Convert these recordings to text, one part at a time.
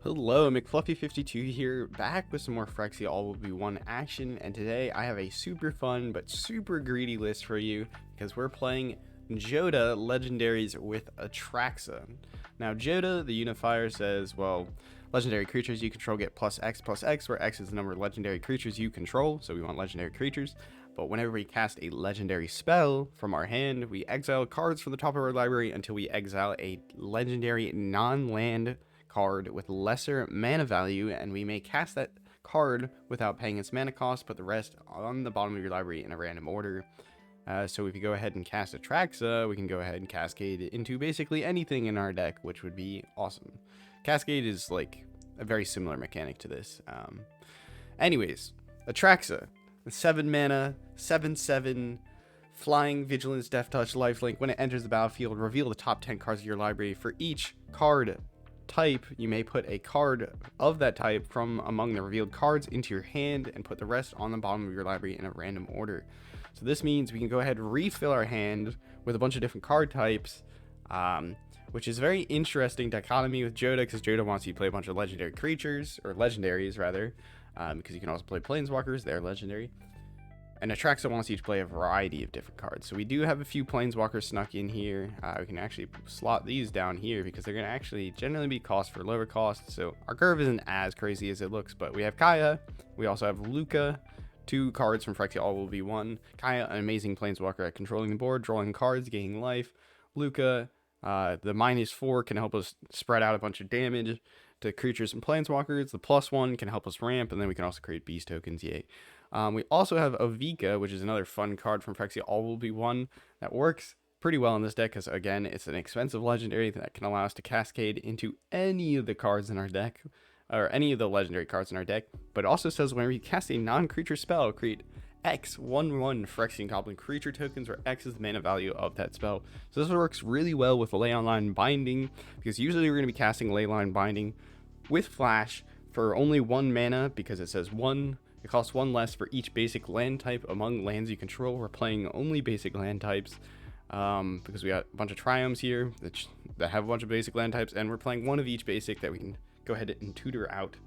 Hello, McFluffy52 here, back with some more Phyrexia All Will Be One action, and today I have a super fun but super greedy list for you because we're playing Jodah legendaries with Atraxa. Now, Jodah, the Unifier, says, well, legendary creatures you control get +X+X, where X is the number of legendary creatures you control, so we want legendary creatures. But whenever we cast a legendary spell from our hand, we exile cards from the top of our library until we exile a legendary non-land card with lesser mana value, and we may cast that card without paying its mana cost, put the rest on the bottom of your library in a random order. So if you go ahead and cast Atraxa, we can go ahead and cascade into basically anything in our deck, which would be awesome. Cascade is like a very similar mechanic to this. Anyways, Atraxa, 7 mana, 7/7, flying, vigilance, death touch, lifelink. When it enters the battlefield, reveal the top 10 cards of your library. For each card type, you may put a card of that type from among the revealed cards into your hand and put the rest on the bottom of your library in a random order. So this means we can go ahead and refill our hand with a bunch of different card types, which is a very interesting dichotomy with Jodah, because Jodah wants you to play a bunch of legendary creatures, or legendaries rather, because you can also play planeswalkers, they're legendary. And Atraxa wants you to play a variety of different cards. So we do have a few planeswalkers snuck in here. We can actually slot these down here because they're going to actually generally be cost for lower cost. So our curve isn't as crazy as it looks, but we have Kaya. We also have Luca, 2 cards from Phyrexia All Will Be One. Kaya, an amazing planeswalker at controlling the board, drawing cards, gaining life. Luca, the -4 can help us spread out a bunch of damage to creatures and planeswalkers. The +1 can help us ramp, and then we can also create beast tokens, yay. We also have Avika, which is another fun card from Phyrexia All Will Be One that works pretty well in this deck because, again, it's an expensive legendary that can allow us to cascade into any of the cards in our deck, or any of the legendary cards in our deck. But it also says whenever you cast a non-creature spell, create X 1/1 Phyrexian Goblin creature tokens, where X is the mana value of that spell. So this works really well with Leyline Binding, because usually we're going to be casting Leyline Binding with Flash for only 1 mana, because it says 1. It costs 1 less for each basic land type among lands you control. We're playing only basic land types because we got a bunch of triomes here that have a bunch of basic land types, and we're playing one of each basic that we can go ahead and tutor out.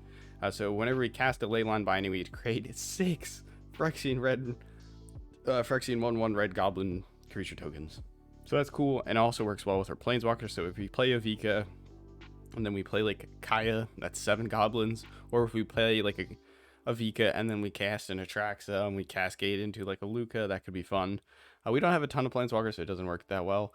So whenever we cast a Leyline Binding, we create 6 Phyrexian 1/1 red goblin creature tokens. So that's cool, and also works well with our planeswalkers. So if we play Avika, and then we play like Kaya, that's 7 goblins, or if we play like a Avika and then we cast an Atraxa and we cascade into like a Luca, that could be fun. We don't have a ton of planeswalkers, so it doesn't work that well,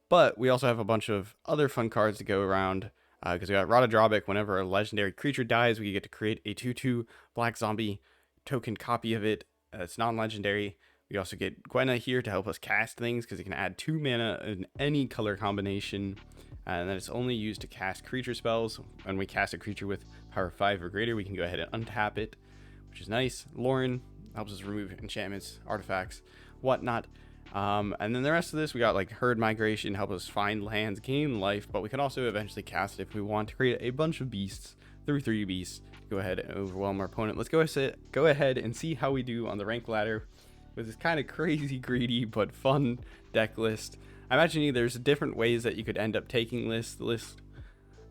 but we also have a bunch of other fun cards to go around, because we got Rada Drobic. Whenever a legendary creature dies, we get to create a 2/2 black zombie token copy of it. It's non-legendary. We also get Gwenna here to help us cast things, because it can add 2 mana in any color combination, and then it's only used to cast creature spells. When we cast a creature with power 5 or greater, we can go ahead and untap it, which is nice. Lauren helps us remove enchantments, artifacts, whatnot. And then the rest of this, we got like Herd Migration, help us find lands, gain life, but we can also eventually cast it if we want to create a bunch of beasts, 3/3 beasts, go ahead and overwhelm our opponent. Let's go ahead and see how we do on the rank ladder with this kind of crazy, greedy, but fun deck list. I imagine there's different ways that you could end up taking this list,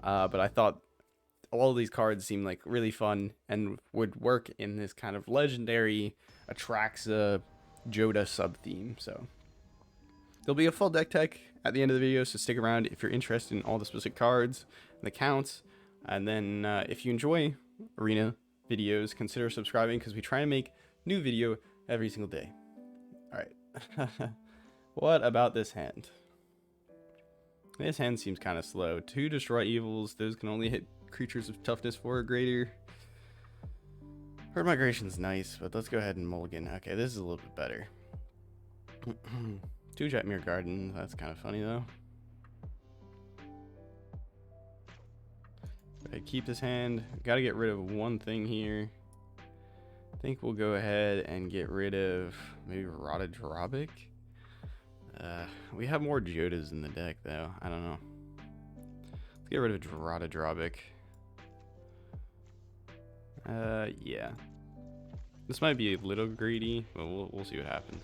but I thought all of these cards seem like really fun and would work in this kind of legendary Atraxa Jodah sub theme. So there'll be a full deck tech at the end of the video, so stick around if you're interested in all the specific cards and the counts. And then if you enjoy arena videos, consider subscribing, because we try to make new video every single day. All right. What about this hand? This hand seems kind of slow. 2 Destroy Evils. Those can only hit creatures of toughness 4 or greater. Herd Migration's nice, but let's go ahead and mulligan. Okay, this is a little bit better. 2 Jetmir Garden. That's kind of funny though. I keep this hand. Got to get rid of one thing here. I think we'll go ahead and get rid of maybe Rada Drobic. We have more Jodahs in the deck though. I don't know. Let's get rid of Rada Drobic. Yeah. This might be a little greedy, but we'll see what happens.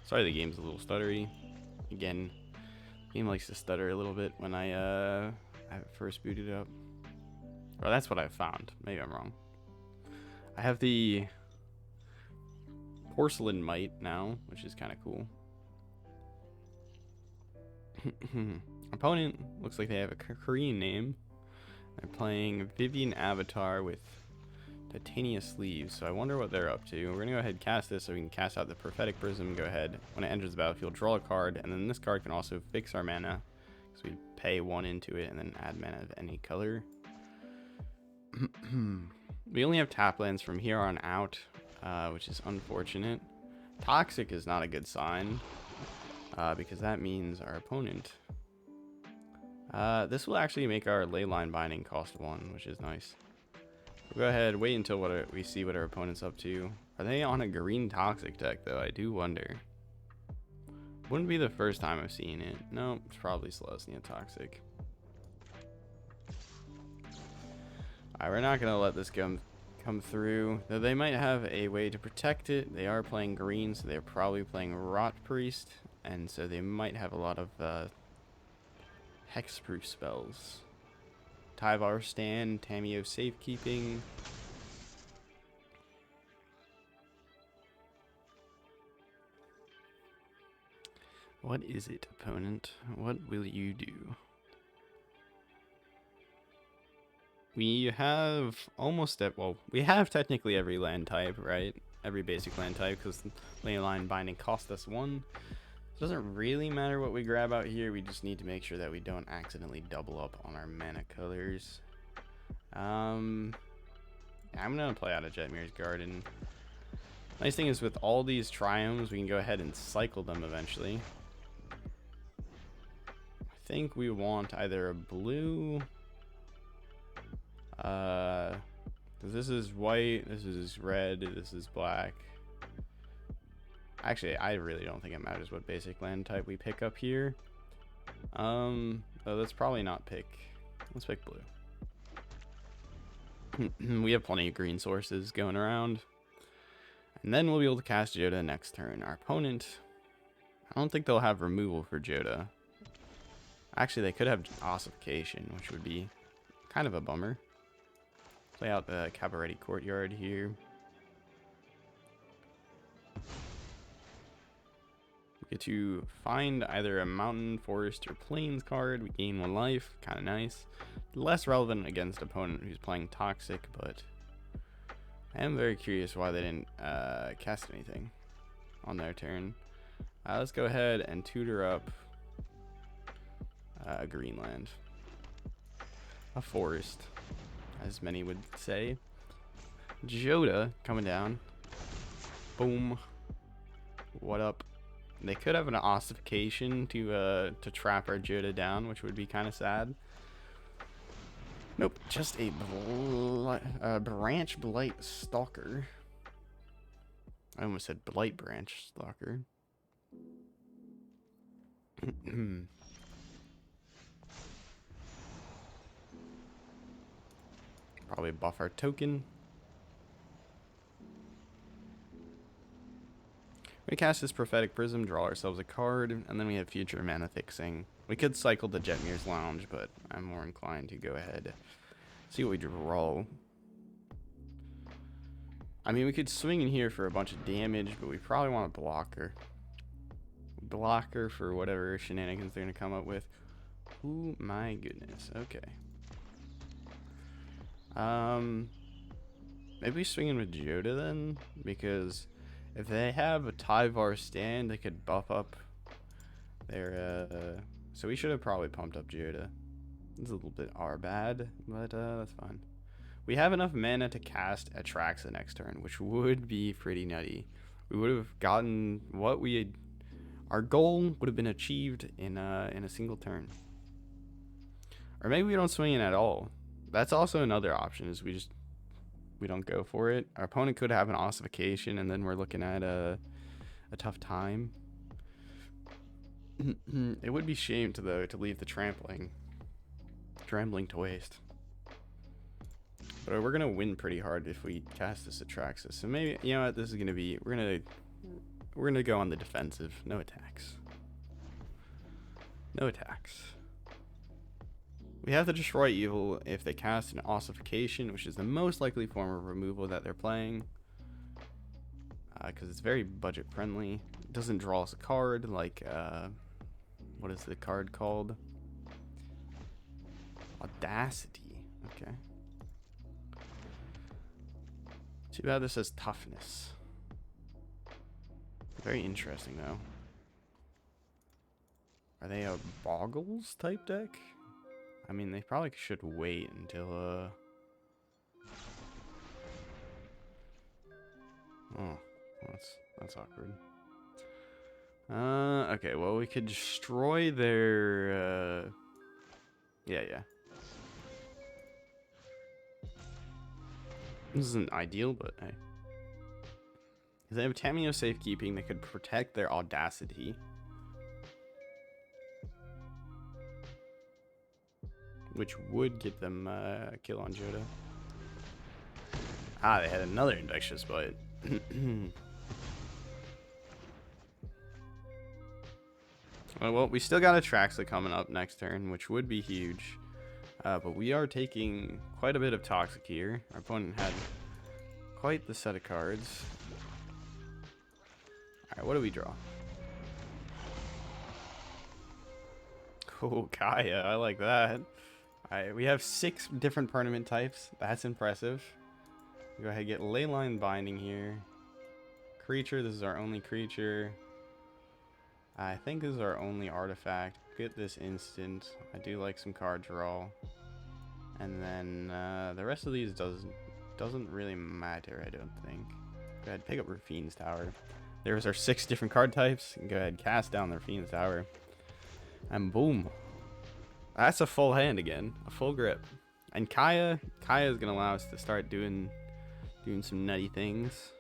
Sorry, the game's a little stuttery. Again, game likes to stutter a little bit when I have it first booted up. Or that's what I found. Maybe I'm wrong. I have the porcelain mite now, which is kind of cool. Opponent looks like they have a Korean name. They're playing Vivian Avatar with Titania Sleeves, so I wonder what they're up to. We're going to go ahead and cast this so we can cast out the Prophetic Prism. Go ahead. When it enters the battlefield, draw a card, and then this card can also fix our mana. So we pay 1 into it and then add mana of any color. We only have tap lands from here on out, which is unfortunate. Toxic is not a good sign, because that means our opponent... this will actually make our leyline binding cost 1, which is nice. We'll go ahead, wait until we see what our opponent's up to. Are they on a green toxic deck, though? I do wonder. Wouldn't be the first time I've seen it. No, it's probably Selesnya toxic. Alright, we're not going to let this come through. Though they might have a way to protect it. They are playing green, so they're probably playing Rot Priest. And so they might have a lot of hexproof spells. Tyvar Stand, Tameo Safekeeping. What is it, opponent? What will you do? We have almost we have technically every land type, right? Every basic land type, because leyline binding cost us 1. It doesn't really matter what we grab out here. We just need to make sure that we don't accidentally double up on our mana colors. I'm gonna play out of Jetmir's Garden. Nice thing is with all these triomes, we can go ahead and cycle them eventually. I think we want either a blue, because this is white, this is red, this is black. Actually, I really don't think it matters what basic land type we pick up here. So let's probably not pick. Let's pick blue. We have plenty of green sources going around. And then we'll be able to cast Jodah next turn. Our opponent, I don't think they'll have removal for Jodah. Actually, they could have ossification, which would be kind of a bummer. Play out the Cabaretti Courtyard here. We get to find either a mountain, forest, or plains card. We gain 1 life. Kind of nice. Less relevant against opponent who's playing toxic, but I am very curious why they didn't cast anything on their turn. Let's go ahead and tutor up a green land. A forest, as many would say. Jodah coming down. Boom. What up? They could have an ossification to trap our Jodah down, which would be kind of sad. Nope, just a branch blight stalker. I almost said blight branch stalker. Probably buff our token. We cast this Prophetic Prism, draw ourselves a card, and then we have future mana fixing. We could cycle the Jetmir's Lounge, but I'm more inclined to go ahead, see what we draw. I mean, we could swing in here for a bunch of damage, but we probably want a blocker. Blocker for whatever shenanigans they're going to come up with. Oh my goodness, okay. Maybe we swing in with Jodah then, because if they have a Tyvar Stand, they could buff up their, so we should have probably pumped up Jodah. It's a little bit bad, but that's fine. We have enough mana to cast Atraxa next turn, which would be pretty nutty. We would have gotten what we had, our goal would have been achieved in a single turn. Or maybe we don't swing in at all. That's also another option, is we don't go for it. Our opponent could have an ossification, and then we're looking at a tough time. It would be shame to leave the trampling to waste. But we're gonna win pretty hard if we cast this Atraxa. So maybe, you know what, this is gonna be, we're gonna go on the defensive. No attacks. No attacks. We have to destroy evil if they cast an ossification, which is the most likely form of removal that they're playing. Because it's very budget friendly. It doesn't draw us a card like, what is the card called? Audacity. Okay. Too bad this says toughness. Very interesting though. Are they a boggles type deck? I mean, they probably should wait until oh, that's awkward. Okay, well, we could destroy their yeah. This isn't ideal, but hey. If they have Tameo safekeeping, they could protect their audacity. Which would get them a kill on Jodah. Ah, they had another infectious bite. Well, we still got Atraxa coming up next turn, which would be huge. But we are taking quite a bit of toxic here. Our opponent had quite the set of cards. Alright, what do we draw? Oh, Kaya, I like that. Alright, we have 6 different permanent types. That's impressive. Go ahead and get leyline binding here. Creature, this is our only creature. I think this is our only artifact. Get this instant. I do like some card draw. And then the rest of these doesn't really matter, I don't think. Go ahead, pick up Rafine's Tower. There's our 6 different card types. Go ahead, cast down the Rafine's Tower. And boom. That's a full hand again. A full grip. And Kaya is going to allow us to start doing some nutty things.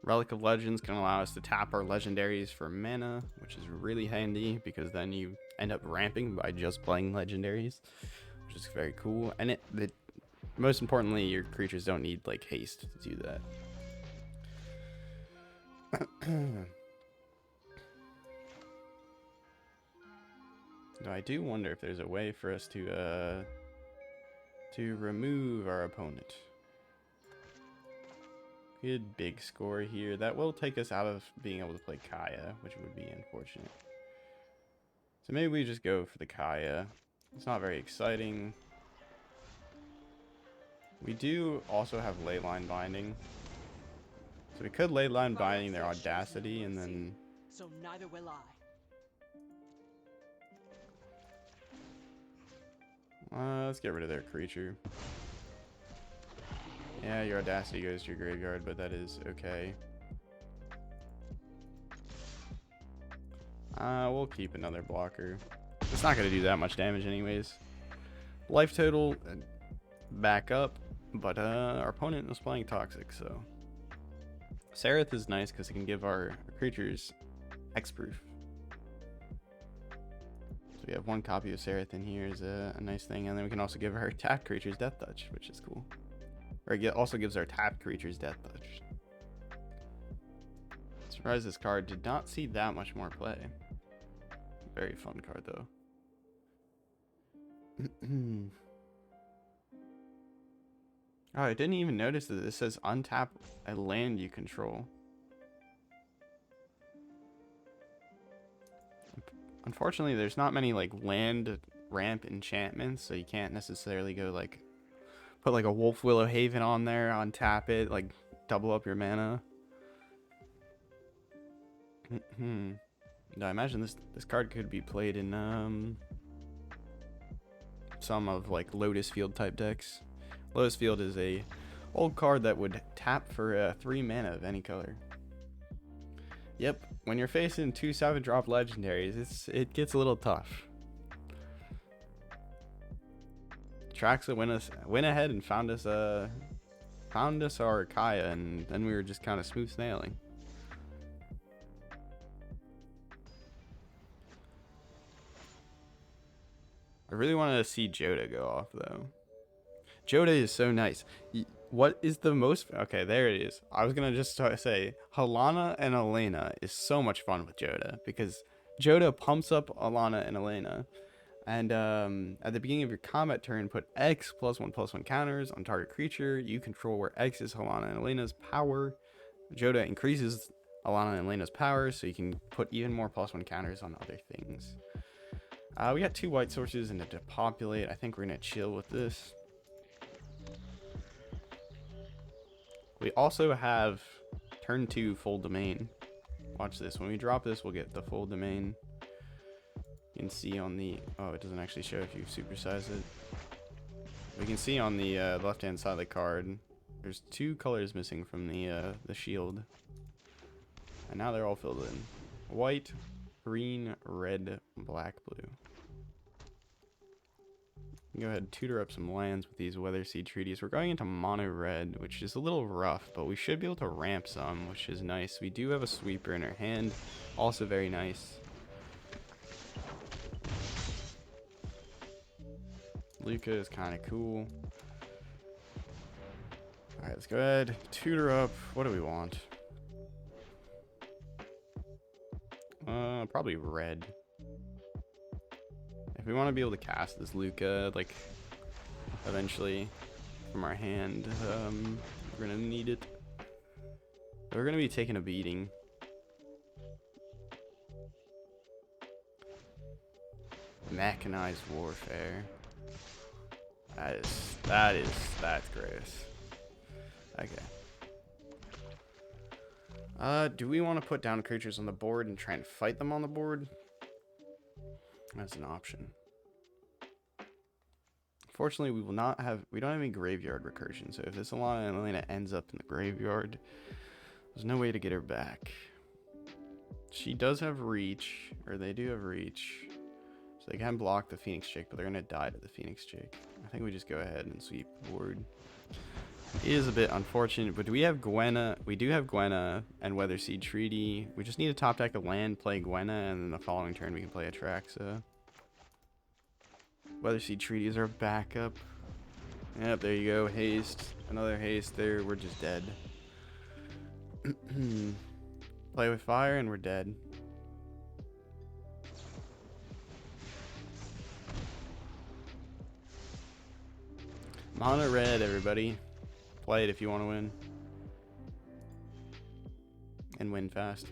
Relic of Legends can allow us to tap our legendaries for mana, which is really handy because then you end up ramping by just playing legendaries, which is very cool. And most importantly, your creatures don't need like haste to do that. Though I do wonder if there's a way for us to remove our opponent. Good big score here. That will take us out of being able to play Kaya, which would be unfortunate. So maybe we just go for the Kaya. It's not very exciting. We do also have leyline binding. So we could leyline binding their audacity and then... So neither will I. Let's get rid of their creature. Yeah, your audacity goes to your graveyard, but that is okay. We'll keep another blocker. It's not going to do that much damage anyways. Life total back up, but our opponent was playing toxic, so... Sereth is nice because it can give our creatures X-proof. So we have 1 copy of Sereth in here is a nice thing, and then we can also give our tapped creatures Death Touch, which is cool. Or it also gives our tapped creatures Death Touch. Surprised this card did not see that much more play. Very fun card though. Oh, I didn't even notice that this says untap a land you control. Unfortunately, there's not many like land ramp enchantments, so you can't necessarily go like put like a Wolf Willow Haven on there, untap it, like double up your mana. No, I imagine this card could be played in some of like Lotus Field type decks. Lotus Field is a old card that would tap for 3 mana of any color. Yep, when you're facing 2 7-drop legendaries, it gets a little tough. Atraxa went ahead and found us our Kaya, and then we were just kind of smooth sailing. I really wanted to see Jodah go off though. Jodah is so nice. What is the most... Okay, there it is. I was going to just say, Halana and Elena is so much fun with Jodah, because Jodah pumps up Alana and Elena, And at the beginning of your combat turn, put X +1/+1 counters on target creature you control, where X is Alana and Elena's power. Jodah increases Alana and Elena's power, so you can put even more +1 counters on other things. We got 2 white sources and a depopulate. I think we're going to chill with this. We also have turn 2 full domain. Watch this. When we drop this, we'll get the full domain. You can see on the... Oh, it doesn't actually show if you supersize it. We can see on the left-hand side of the card, there's 2 colors missing from the shield. And now they're all filled in. White, green, red, black, blue. Go ahead and tutor up some lands with these Weatherseed Treaties. We're going into mono red, which is a little rough, but we should be able to ramp some, which is nice. We do have a sweeper in our hand, also very nice. Luca is kind of cool. Alright, let's go ahead, tutor up. What do we want? Probably red. If we want to be able to cast this Luca, like, eventually from our hand, we're going to need it. We're going to be taking a beating. Mechanized warfare. That's gross. Okay. Do we want to put down creatures on the board and try and fight them on the board? That's an option. Fortunately, we don't have any graveyard recursion, so if this Alana and Elena ends up in the graveyard, there's no way to get her back. She does have reach, or they do have reach, so they can block the Phoenix Chick, but they're gonna die to the Phoenix Chick. I think we just go ahead and sweep the board. It is a bit unfortunate, but we have Gwenna. We do have Gwenna and Weatherseed Treaty. We just need to top deck a land, play Gwenna, and then the following turn we can play Atraxa. Weatherseed Treaty is our backup. Yep, there you go. Haste. Another haste there. We're just dead. Play with fire and we're dead. Mono red, everybody. Play it if you want to win. And win fast.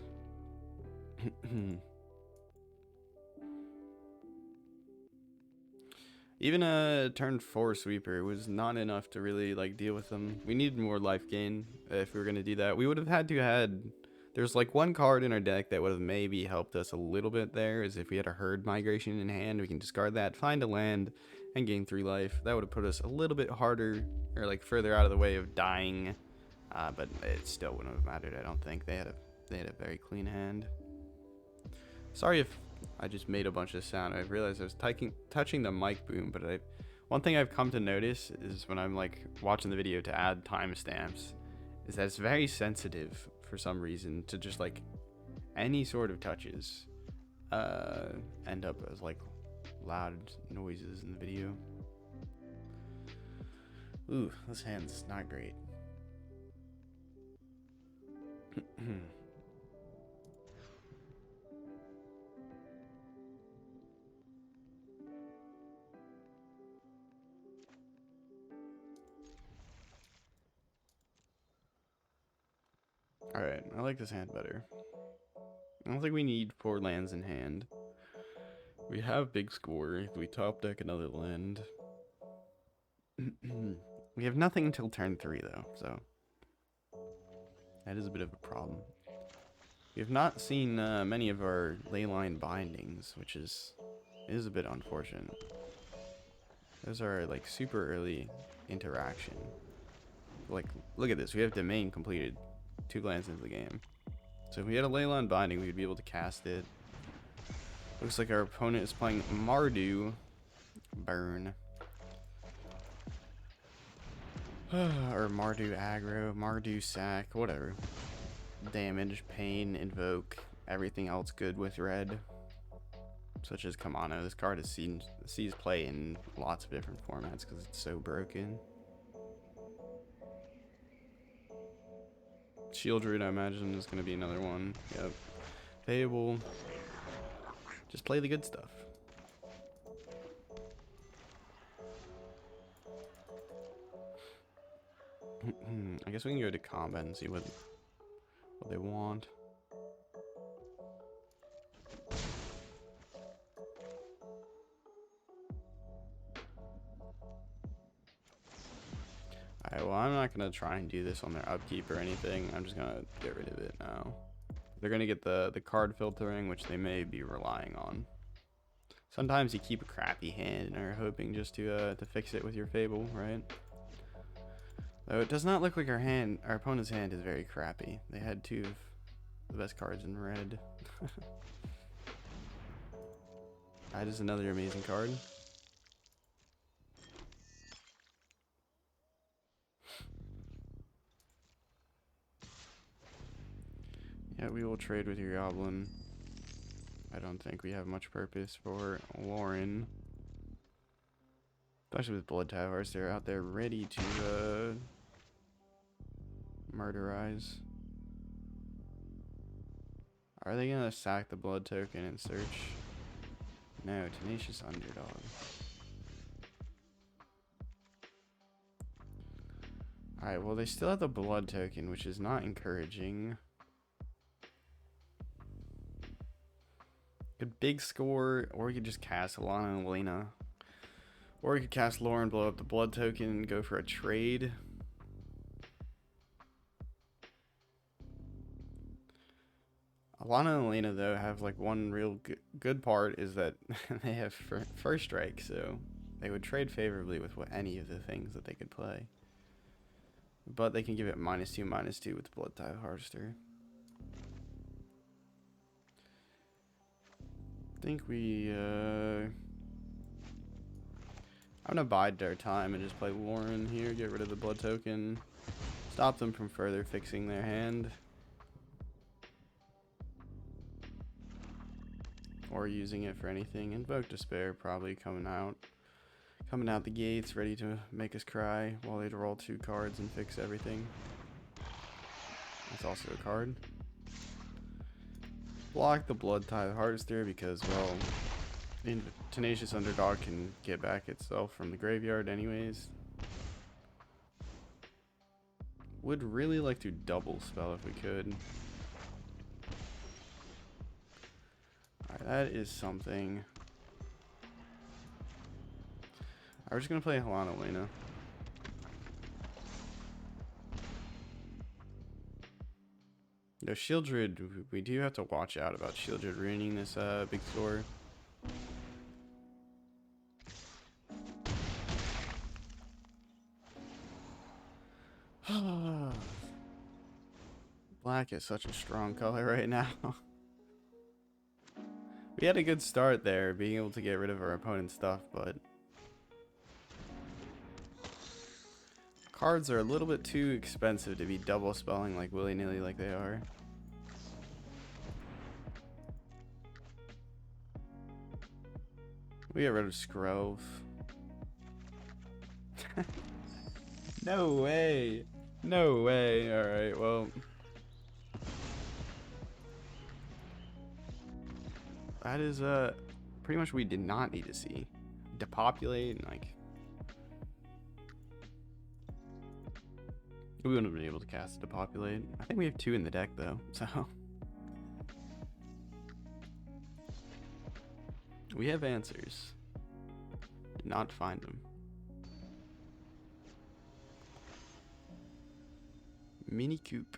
Even a turn 4 sweeper was not enough to really like deal with them. We needed more life gain if we were going to do that. We would have had to had... There's like one card in our deck that would have maybe helped us a little bit there, is if we had a herd migration in hand. We can discard that, find a land, and gain 3 life. That would have put us a little bit harder, or like further out of the way of dying. But it still wouldn't have mattered, I don't think. They had a very clean hand. Sorry if I just made a bunch of sound. I realized I was touching the mic boom, but one thing I've come to notice is when I'm like watching the video to add timestamps, is that it's very sensitive for some reason to just like any sort of touches end up as like loud noises in the video. Ooh, this hand's not great. Alright, I like this hand better. I don't think we need 4 lands in hand. We have big score if we top deck another land. We have nothing until turn 3 though, so that is a bit of a problem. We have not seen many of our leyline bindings, which is a bit unfortunate. Those are like super early interaction. Like, look at this, we have domain completed 2 lands into the game. So if we had a leyline binding, we'd be able to cast it. Looks like our opponent is playing Mardu. Burn. Or Mardu aggro, Mardu sack, whatever. Damage, pain, invoke, everything else good with red. Such as Kamano. This card has sees play in lots of different formats because it's so broken. Shield Root, I imagine, is going to be another one. Yep. Payable. Just play the good stuff. I guess we can go to combat and see what they want. Alright, well, I'm not going to try and do this on their upkeep or anything. I'm just going to get rid of it now. They're going to get the card filtering, which they may be relying on. Sometimes you keep a crappy hand and are hoping just to fix it with your Fable, right? Though it does not look like our opponent's hand is very crappy. They had two of the best cards in red. That is another amazing card. Yeah, we will trade with your Goblin. I don't think we have much purpose for Lauren. Especially with Blood Towers, they're out there ready to murderize. Are they gonna sack the blood token and search? No, Tenacious Underdog. Alright, well they still have the blood token, which is not encouraging. Good big score, or we could just cast Alana and Elena. Or we could cast Lauren, blow up the blood token, and go for a trade. Alana and Elena, though, have like one real good part is that they have first strike, so they would trade favorably with any of the things that they could play. But they can give it -2/-2 with the Blood Tithe Harvester. I think I'm gonna bide their time and just play Lauren here, get rid of the blood token, stop them from further fixing their hand. Or using it for anything. Invoke Despair probably coming out the gates, ready to make us cry while they roll 2 cards and fix everything. That's also a card. Block the Blood Tithe Harvester because, well, Tenacious Underdog can get back itself from the graveyard anyways. Would really like to double spell if we could. Alright, that is something. We're just gonna play Helena Elena. No, Shieldred, we do have to watch out about Shieldred ruining this big score. Black is such a strong color right now. We had a good start there, being able to get rid of our opponent's stuff, but cards are a little bit too expensive to be double spelling like willy-nilly like they are. We get rid of Scrove. No way. No way. Alright, well. That is pretty much what we did not need to see. Depopulate and like. We wouldn't have been able to cast Depopulate. I think we have 2 in the deck though, so. We have answers. Did not find them. Mini Coop.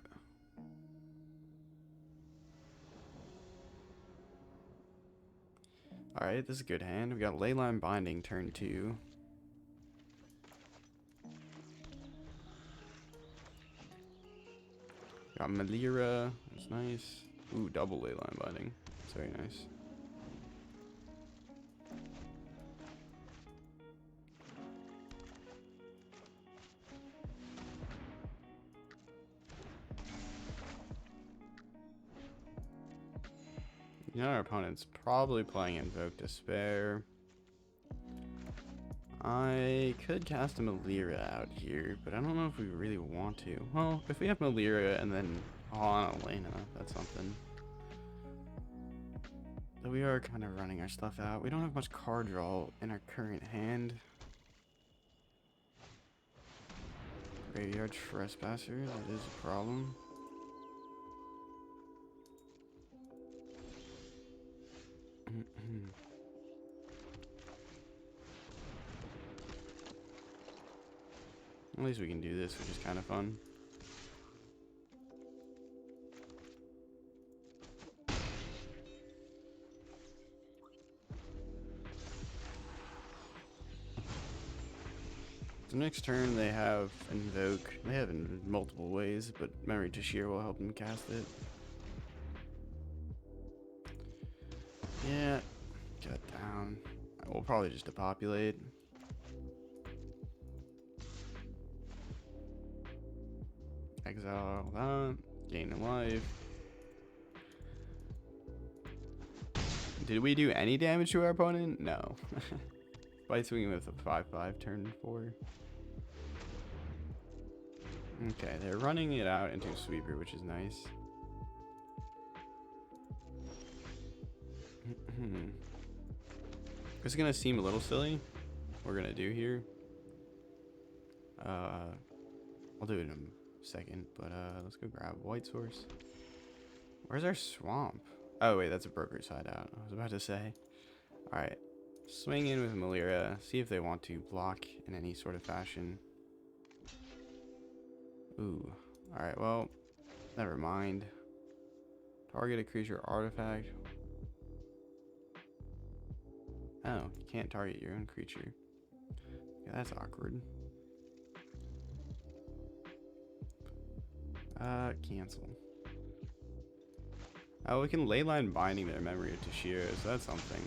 Alright, this is a good hand. We got Leyline Binding turn 2. Got Melira. That's nice. Ooh, double Leyline Binding. That's very nice. You know, our opponent's probably playing Invoke Despair. I could cast a Melira out here, but I don't know if we really want to. Well, if we have Melira and then on Elena, that's something. But we are kind of running our stuff out. We don't have much card draw in our current hand. Graveyard trespasser, that is a problem. At least we can do this, which is kind of fun. The next turn they have Invoke. They have in multiple ways, but Memory to Shear will help them cast it. Yeah, cut down. We'll probably just depopulate. Exile that. Gain a life. Did we do any damage to our opponent? No. By swinging with a 5/5 turn 4. Okay, they're running it out into a sweeper, which is nice. It's gonna seem a little silly. What we're gonna do here. I'll do it in a second, but let's go grab white source. Where's our swamp? Oh wait, that's a broker's hideout. I was about to say. All right, swing in with Malira. See if they want to block in any sort of fashion. Ooh. All right. Well, never mind. Target a creature artifact. Oh, you can't target your own creature. Yeah, that's awkward. Cancel. Oh, we can leyline binding their Memory to Shear, so that's something.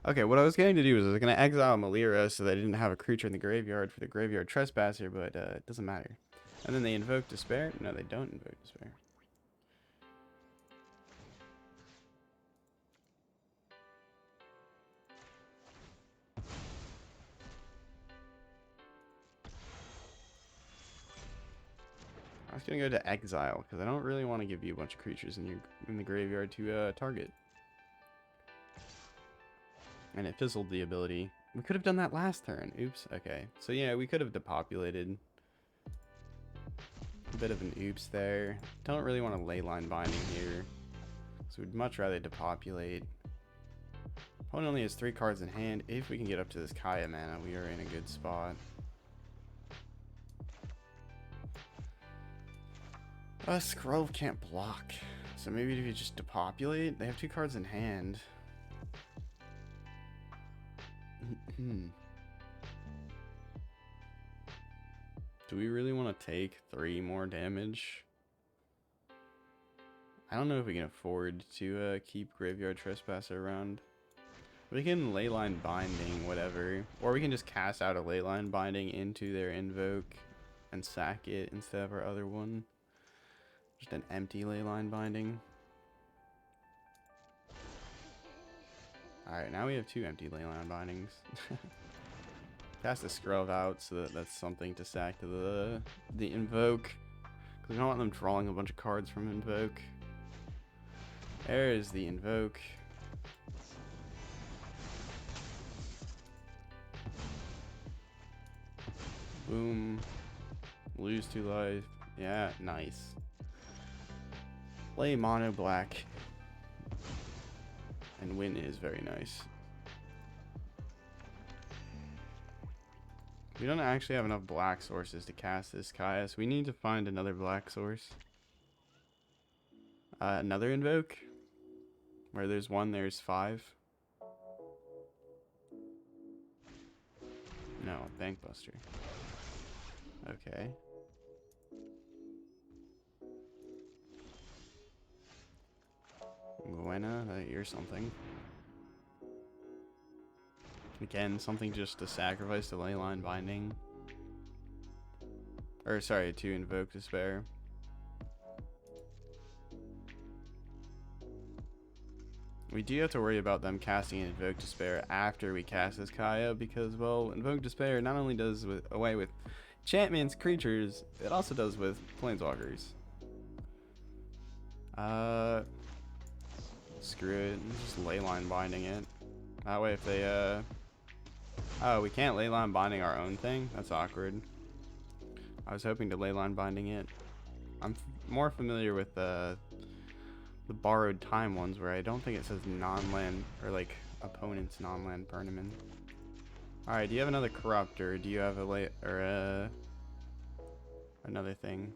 Okay, what I was going to do is I was going to exile Malira so they didn't have a creature in the graveyard for the Graveyard Trespasser, but it doesn't matter. And then they invoke Despair? No, they don't invoke Despair. I was going to go to Exile because I don't really want to give you a bunch of creatures in the graveyard to target. And it fizzled the ability. We could have done that last turn. Oops. Okay. So yeah, we could have depopulated. A bit of an oops there. Don't really want a leyline binding here. So we'd much rather depopulate. Opponent only has 3 cards in hand. If we can get up to this Kaya mana, we are in a good spot. Scroll can't block. So maybe if you just depopulate, they have 2 cards in hand. Do we really want to take 3 more damage? I don't know if we can afford to keep Graveyard Trespasser around. We can leyline binding, whatever. Or we can just cast out a leyline binding into their invoke and sack it instead of our other one. Just an empty leyline binding. Alright, now we have 2 empty leyline bindings. Cast the Scrub out so that that's something to sack to the invoke. Because we don't want them drawing a bunch of cards from invoke. There is the invoke. Boom. Lose 2 life. Yeah, nice. Play mono black. And win is very nice. We don't actually have enough black sources to cast this Kaya, so we need to find another black source. Another invoke. Where there's 1, there's 5. No, Bankbuster. Okay. Gwena, you're something. Again, something just to sacrifice the leyline binding. Or sorry, to invoke Despair. We do have to worry about them casting Invoke Despair after we cast this Kaya because, well, Invoke Despair not only does away with enchantments, creatures, it also does with planeswalkers. Screw it. Just leyline binding it. That way if they, oh, we can't leyline binding our own thing? That's awkward. I was hoping to leyline binding it. I'm more familiar with the borrowed time ones where I don't think it says non-land, or like opponent's non-land Pernaman. Alright, do you have another corrupt, or do you have a another thing?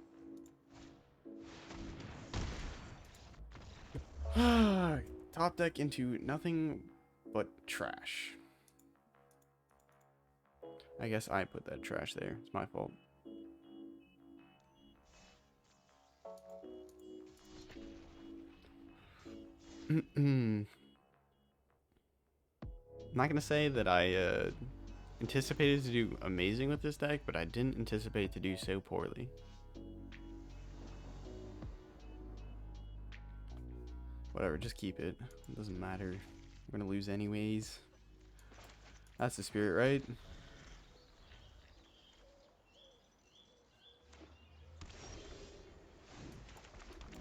Top deck into nothing but trash. I guess I put that trash there. It's my fault. I'm not gonna say that I anticipated to do amazing with this deck, but I didn't anticipate to do so poorly. Whatever, just keep it. It doesn't matter. We're gonna lose anyways. That's the spirit, right?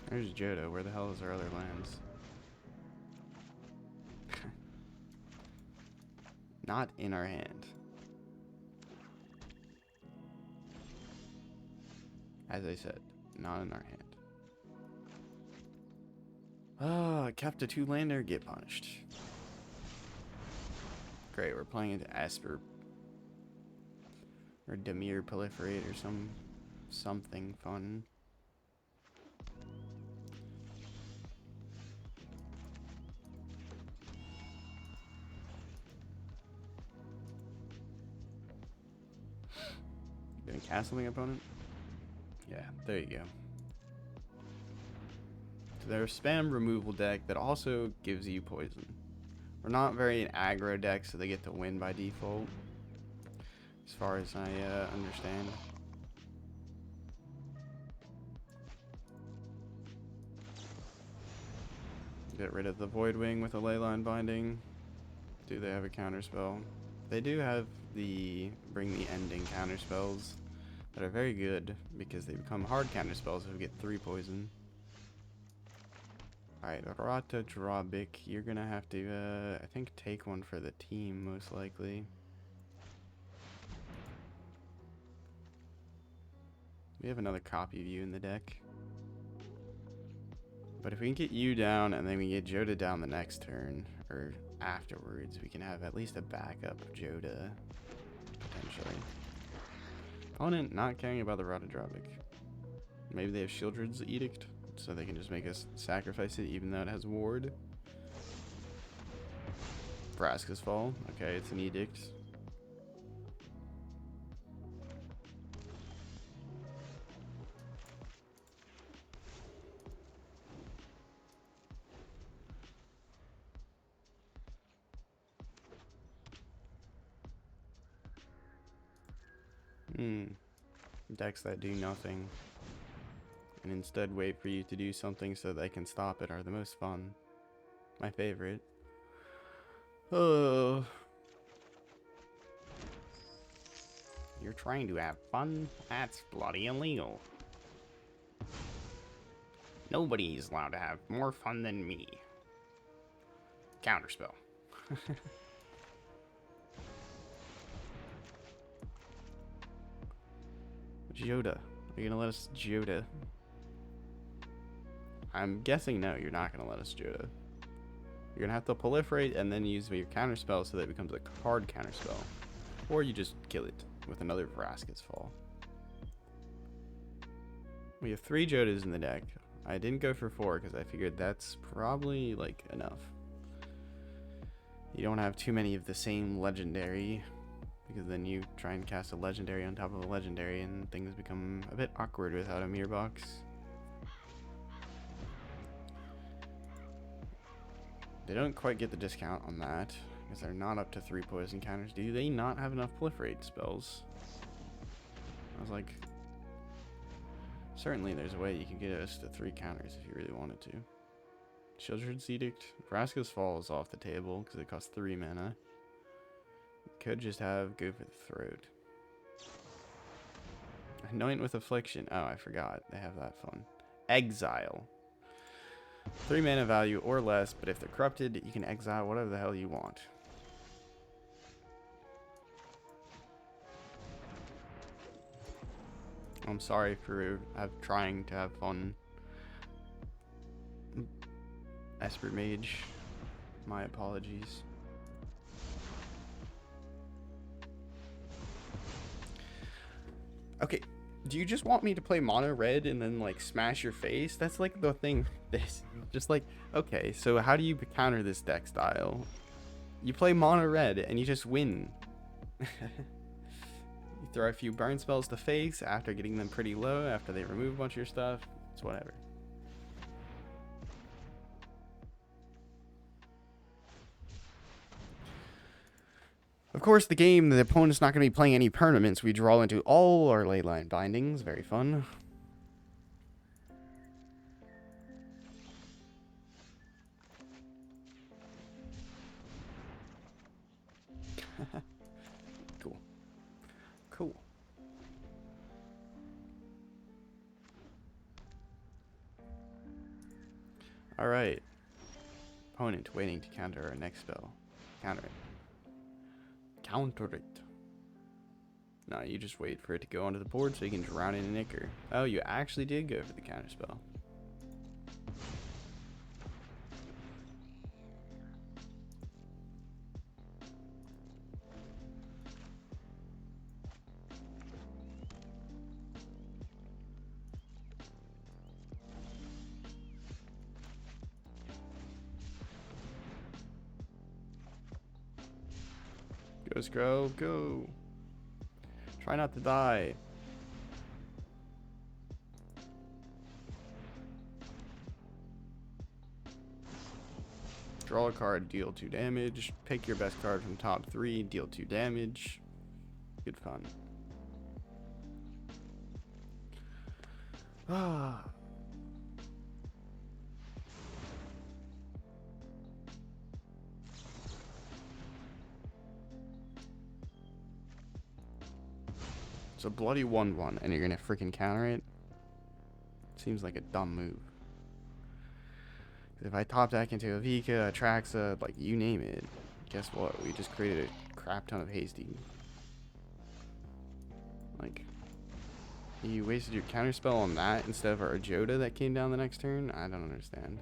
There's Jodah. Where the hell is our other lands? Not in our hand. As I said, not in our hand. Ah, kept a 2-lander, get punished. Great, we're playing into Esper. Or Demir Proliferate or something fun. Gonna castle the opponent? Yeah, there you go. So they're a spam removal deck that also gives you poison. We're not very an aggro deck, so they get to win by default, as far as I understand. Get rid of the Void Wing with a leyline binding. Do they have a counterspell? They do have the Bring the Ending counterspells that are very good because they become hard counterspells if we get 3 poison. Alright, Rata Drabik, you're gonna have to, I think, take one for the team, most likely. We have another copy of you in the deck. But if we can get you down and then we get Jodah down the next turn, or afterwards, we can have at least a backup Jodah, potentially. Opponent not caring about the Rata Drabik. Maybe they have Shieldred's Edict, so they can just make us sacrifice it even though it has ward. Vraska's Fall. Okay, it's an Edict. Decks that do nothing and instead wait for you to do something so they can stop it are the most fun. My favorite. Oh. You're trying to have fun? That's bloody illegal. Nobody is allowed to have more fun than me. Counterspell. Jodah. Are you gonna let us Jodah? I'm guessing no, you're not gonna let us Jodah. You're gonna have to proliferate and then use your counterspell so that it becomes a hard counterspell. Or you just kill it with another Vraska's Fall. We have 3 Jodahs in the deck. I didn't go for 4 because I figured that's probably like enough. You don't have too many of the same legendary, because then you try and cast a legendary on top of a legendary and things become a bit awkward without a mirror box. They don't quite get the discount on that because they're not up to 3 poison counters. Do they not have enough proliferate spells? I was like, certainly there's a way you can get us to 3 counters if you really wanted to. Shieldred's Edict. Vraska's Fall is off the table because it costs 3 mana. Could just have go for the throat. Anoint with Affliction. Oh, I forgot. They have that fun. Exile. 3 mana value or less, but if they're corrupted, you can exile whatever the hell you want. I'm sorry for trying to have fun. Esper Mage, my apologies. Okay, do you just want me to play mono red and then like smash your face? That's like the thing. This just like, okay, so how do you counter this deck style? You play mono red and you just win. You throw a few burn spells to face after getting them pretty low, after they remove a bunch of your stuff. It's whatever. Of course, the game, the opponent's not going to be playing any permanents. We draw into all our leyline bindings. Very fun. Cool. Cool. Alright. Opponent waiting to counter our next spell. Counter it. Counter it. No, you just wait for it to go onto the board so you can drown in a nicker. Oh, you actually did go for the counter spell. Go, Scro, go. Try not to die. Draw a card, deal 2 damage. Pick your best card from top 3, deal 2 damage. Good fun. Ah. It's a bloody 1/1, and you're gonna freaking counter it? Seems like a dumb move. If I top deck into a Vika, Atraxa, like you name it, guess what? We just created a crap ton of hasty. Like, you wasted your counter spell on that instead of our Jodah that came down the next turn? I don't understand.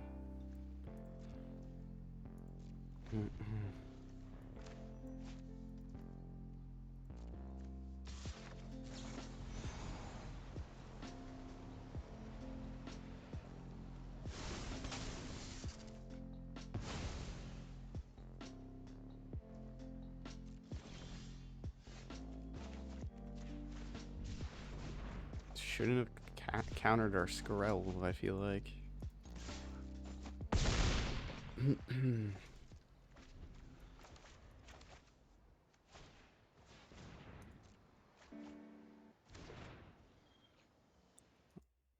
Shouldn't have countered our Skrell, I feel like.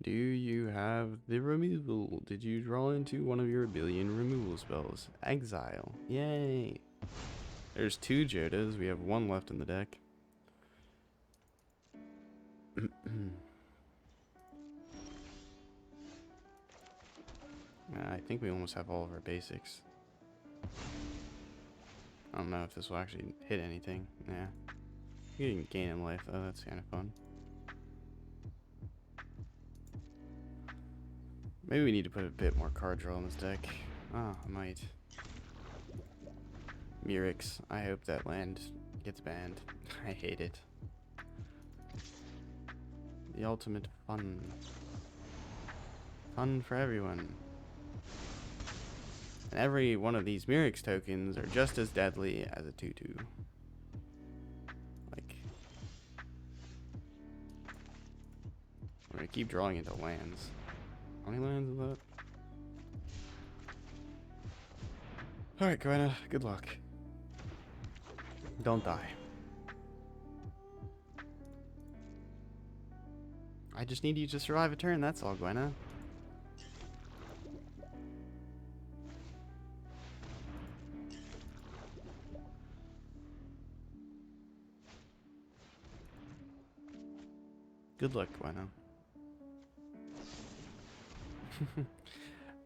Do you have the removal? Did you draw into one of your billion removal spells? Exile. Yay. There's 2 Jodahs. We have 1 left in the deck. I think we almost have all of our basics. I don't know if this will actually hit anything. Yeah. You can gain in life though, that's kind of fun. Maybe we need to put a bit more card draw in this deck. Oh, I might. Mirix. I hope that land gets banned. I hate it. The ultimate fun. Fun for everyone. And every one of these Mirix tokens are just as deadly as a 2/2. Like, we're gonna keep drawing into lands. How many lands is that? Alright, Gwenna, good luck. Don't die. I just need you to survive a turn, that's all, Gwenna. Good luck, Gwenna.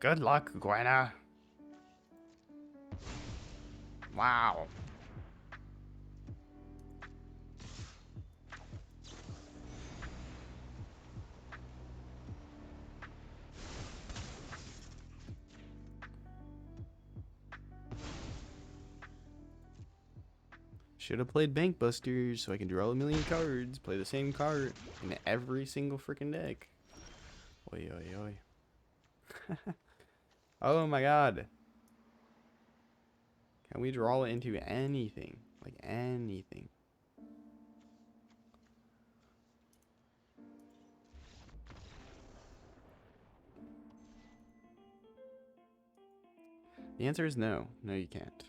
Good luck, Gwenna. Wow. Should have played Bank Busters so I can draw a million cards, play the same card in every single freaking deck. Oi, oi, oi. Oh my god. Can we draw it into anything? Like anything. The answer is no. No, you can't.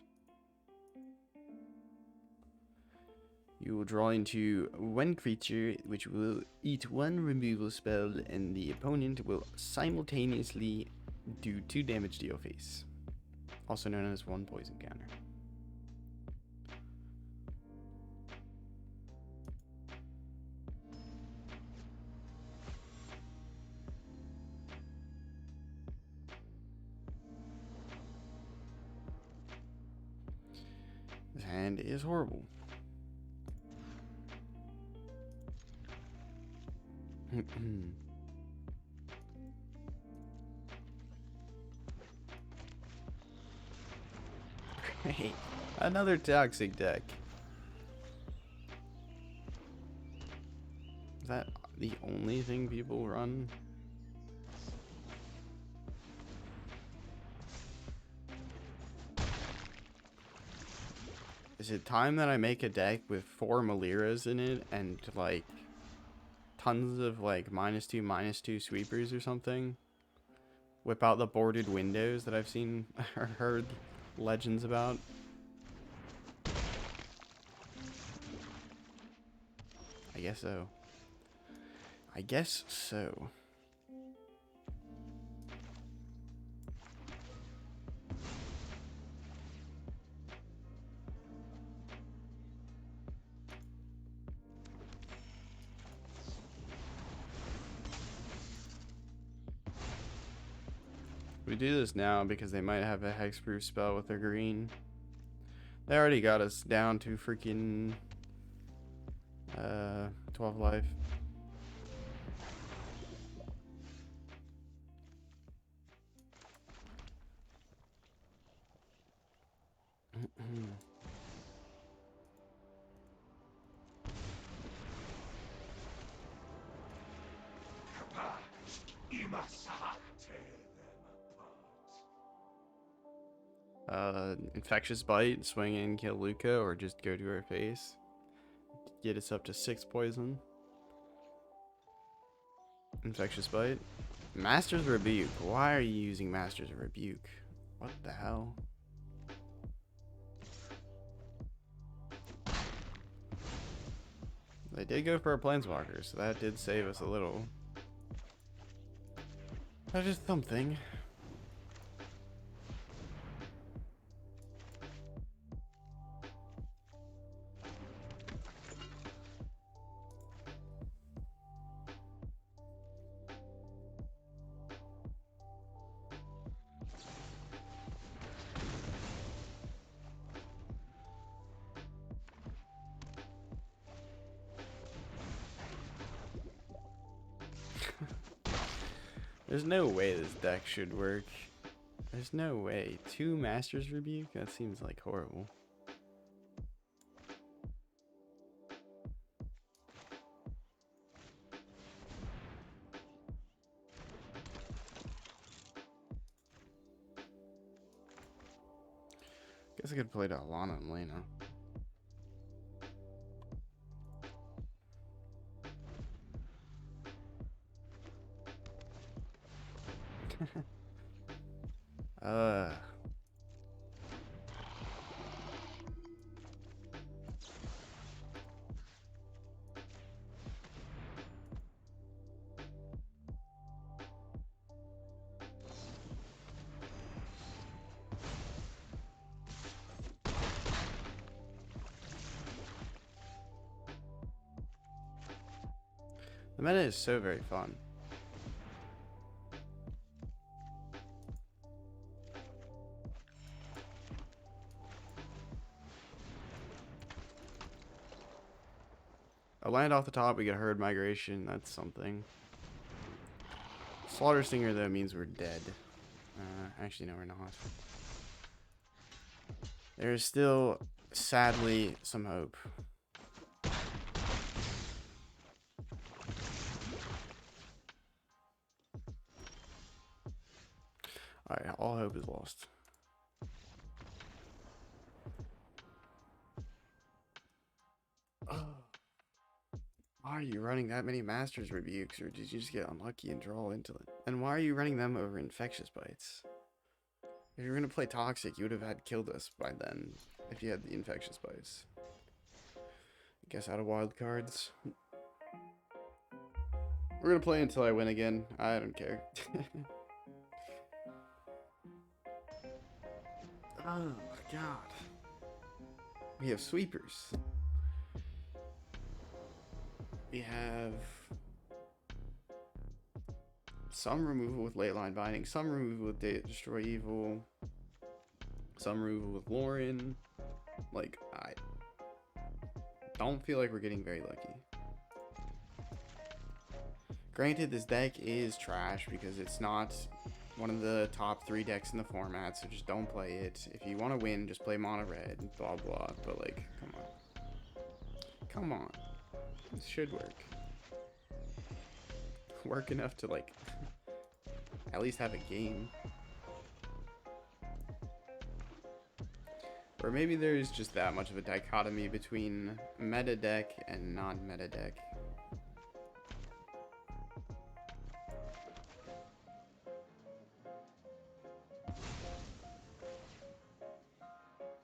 You will draw into one creature which will eat one removal spell, and the opponent will simultaneously do 2 damage to your face. Also known as 1 poison counter. This hand is horrible. Great. Another toxic deck. Is that the only thing people run? Is it time that I make a deck with 4 Maliras in it and like tons of like -2/-2 sweepers or something? Whip out the boarded windows that I've seen or heard legends about? I guess so. I guess so. We do this now because they might have a hexproof spell with their green. They already got us down to freaking 12 life. Infectious Bite, swing in, kill Luca, or just go to her face. Get us up to 6 poison. Infectious Bite. Master's Rebuke. Why are you using Master's Rebuke? What the hell? They did go for a Planeswalker, so that did save us a little. That is something. There's no way this deck should work. There's no way. 2 Master's Rebuke? That seems like horrible. Guess I could play to Alana and Lena. The meta is so very fun. A land off the top, we get herd migration. That's something. Slaughter Stinger, though, means we're dead. Actually, no, we're not. There's still, sadly, some hope. Alright, all hope is lost. Why are you running that many Master's Rebukes, or did you just get unlucky and draw into it? And why are you running them over Infectious Bites? If you were going to play Toxic, you would have had killed us by then, if you had the Infectious Bites. I guess out of wild cards. We're going to play until I win again. I don't care. Oh my god. We have sweepers. We have some removal with leyline binding, some removal with destroy evil, some removal with Lauren. Like, I don't feel like we're getting very lucky. Granted, this deck is trash because it's not one of the top 3 decks in the format, so just don't play it. If you want to win, just play mono red, blah blah. But like, come on. Come on. This should work. Work enough to like at least have a game. Or maybe there's just that much of a dichotomy between meta deck and non-meta deck.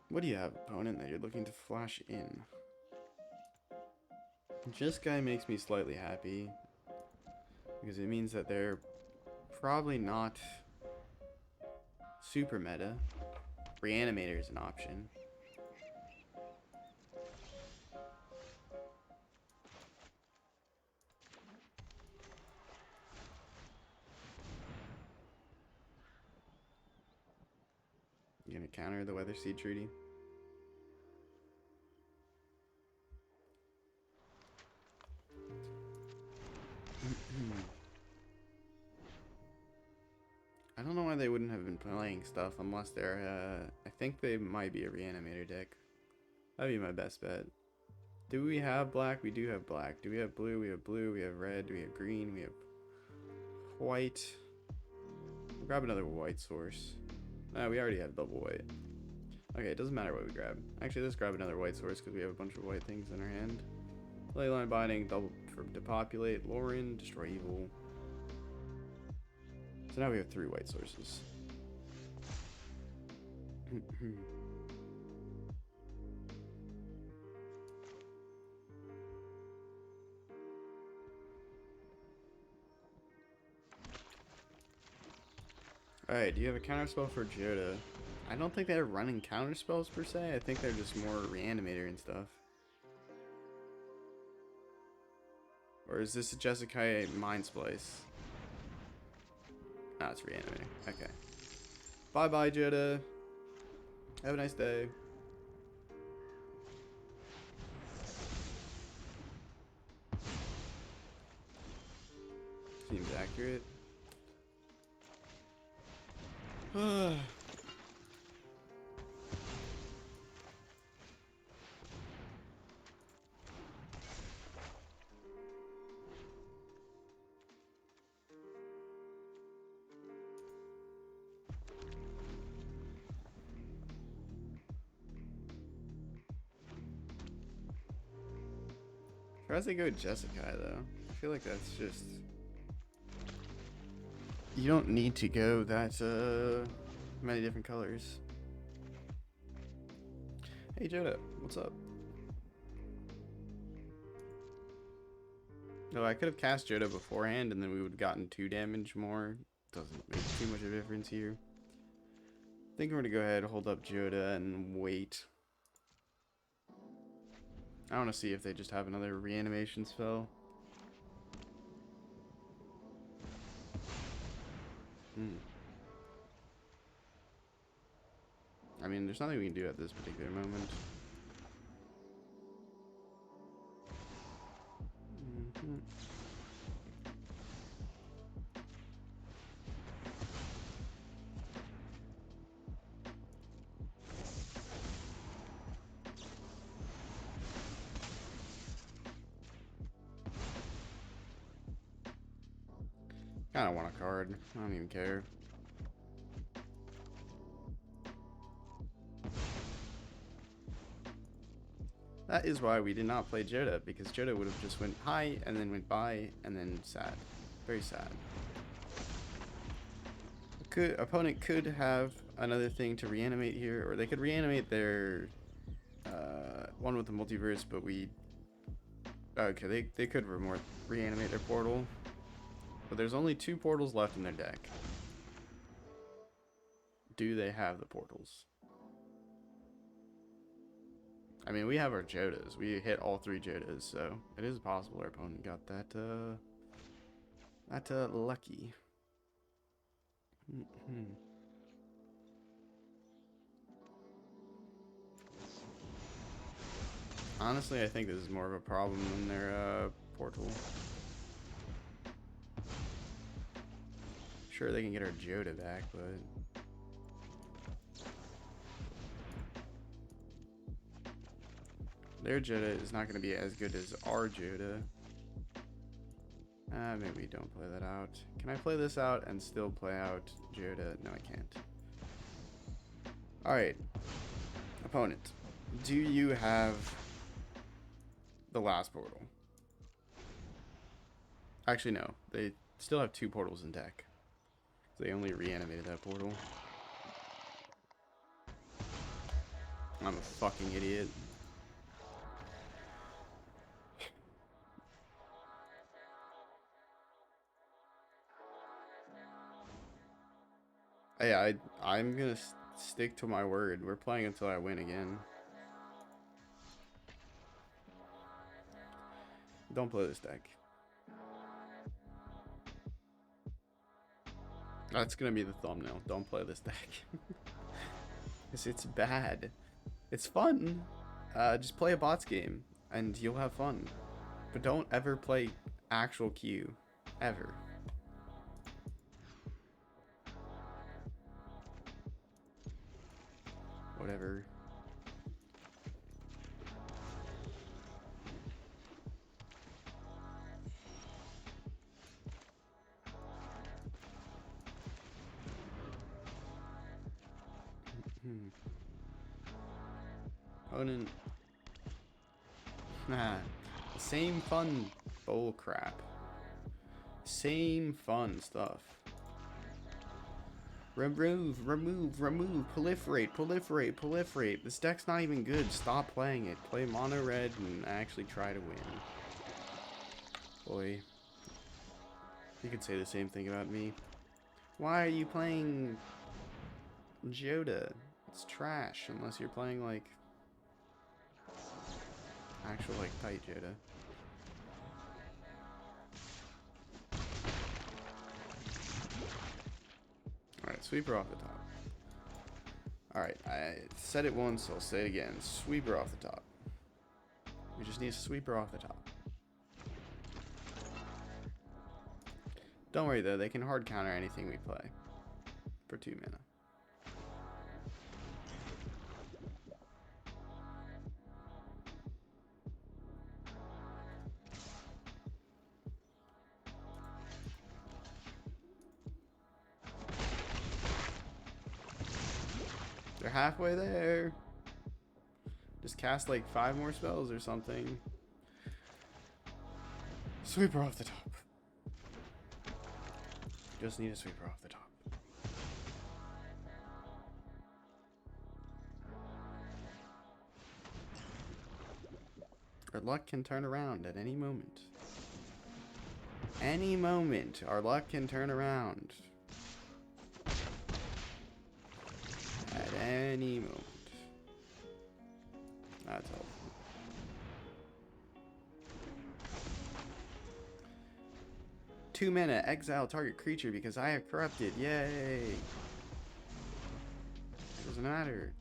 What do you have, opponent, that you're looking to flash in? This guy makes me slightly happy, because it means that they're probably not super meta. Reanimator is an option. You gonna counter the Weather Seed Treaty? I don't know why they wouldn't have been playing stuff unless they're, I think they might be a Reanimator deck. That'd be my best bet. Do we have black? We do have black. Do we have blue? We have blue. We have red. Do we have green? We have white. We'll grab another white source. We already have double white. Okay, it doesn't matter what we grab. Actually, let's grab another white source because we have a bunch of white things in our hand. Leyline binding, double for depopulate, Lauren, destroy evil. So now we have 3 white sources. Alright, do you have a counterspell for Jodah? I don't think they're running counterspells per se. I think they're just more Reanimator and stuff. Or is this a Jessica Mind Splice? Ah, it's Reanimator. Okay. Bye-bye, Jodah. Have a nice day. Seems accurate. Tries to go Jessica though. I feel like that's just, you don't need to go that many different colors. Hey Jodah, what's up? No, I could have cast Jodah beforehand and then we would have gotten 2 damage more. Doesn't make too much of a difference here. I think we're gonna go ahead, hold up Jodah and wait. I want to see if they just have another reanimation spell. I mean, there's nothing we can do at this particular moment. I don't want a card. I don't even care. That is why we did not play Jodah, because Jodah would have just went high and then went by and then sad. Very sad. Opponent could have another thing to reanimate here, or they could reanimate their one with the multiverse, but we... Okay, they could reanimate their portal. But there's only 2 portals left in their deck. Do they have the portals? I mean, we have our Jodahs. We hit all 3 Jodahs, so it is possible our opponent got that lucky. Honestly, I think this is more of a problem than their portal. Sure, they can get our Jodah back, but their Jodah is not going to be as good as our Jodah. Maybe don't play that out. Can I play this out and still play out Jodah? No, I can't. Alright. Opponent. Do you have the last portal? Actually, no. They still have 2 portals in deck. They only reanimated that portal. I'm a fucking idiot. Hey, I'm gonna stick to my word. We're playing until I win again. Don't play this deck. That's gonna be the thumbnail. Don't play this deck. Because it's bad. It's fun. Just play a bots game and you'll have fun. But don't ever play actual Q. Ever. Whatever. Opponent. Same fun bull crap. Same fun stuff. Remove, proliferate. This deck's not even good. Stop playing it. Play mono red and actually try to win. Boy. You could say the same thing about me. Why are you playing Jodah? It's trash unless you're playing like actual like tight Jodah. Alright, sweeper off the top. Alright, I said it once, I'll say it again. Sweeper off the top. We just need a sweeper off the top. Don't worry though, they can hard counter anything we play. For 2 mana. They're halfway there. Just cast like 5 more spells or something. Sweeper off the top. Just need a sweeper off the top. Our luck can turn around at any moment. Any moment, our luck can turn around. At any moment. That's helpful. Two mana, exile target creature because I have corrupted. Yay! Doesn't matter.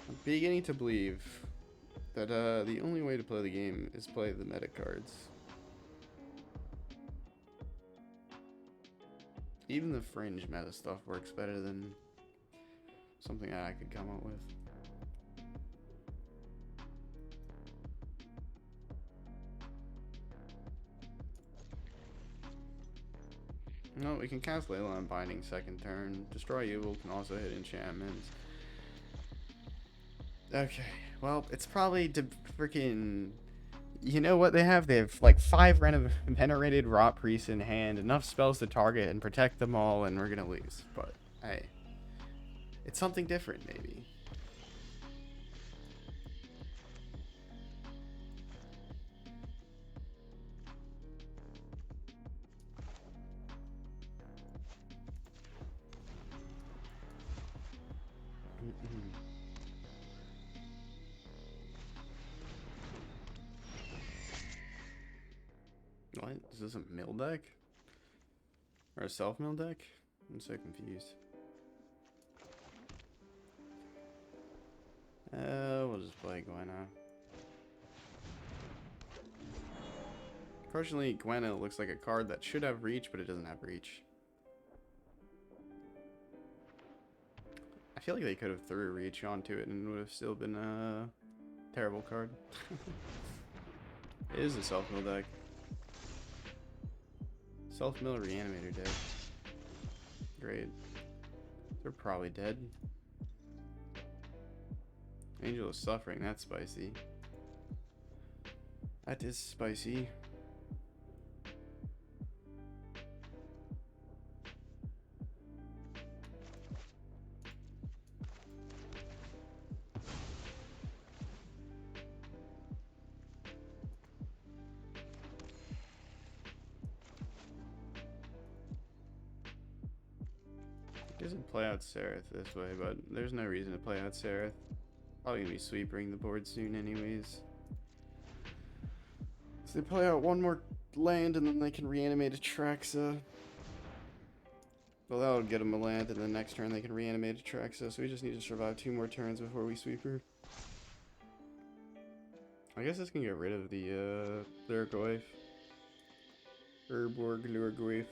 I'm beginning to believe that the only way to play the game is play the meta cards. Even the fringe meta stuff works better than something that I could come up with. No, we can cast Leyline Binding second turn. Destroy Evil can also hit enchantments. Okay, well, it's probably freaking. You know what they have? They have like 5 venerated rot priests in hand, enough spells to target and protect them all, and we're gonna lose. But hey, it's something different, maybe. What? Is this a mill deck? Or a self-mill deck? I'm so confused. We'll just play Gwenna. Unfortunately, Gwenna looks like a card that should have reach, but it doesn't have reach. I feel like they could have threw reach onto it and it would have still been a terrible card. It is a self-mill deck. Self-mill reanimator deck. Great. They're probably dead. Angel of Suffering, that's spicy. That is spicy. I guess I'd play out Seraph this way, but there's no reason to play out Seraph. Probably gonna be sweeping the board soon anyways. So they play out one more land and then they can reanimate Atraxa. Well, that'll get them a land, and then next turn they can reanimate Atraxa, so we just need to survive 2 more turns before we sweep her. I guess this can get rid of the Lurgoyf. Urborg Lurgoyf.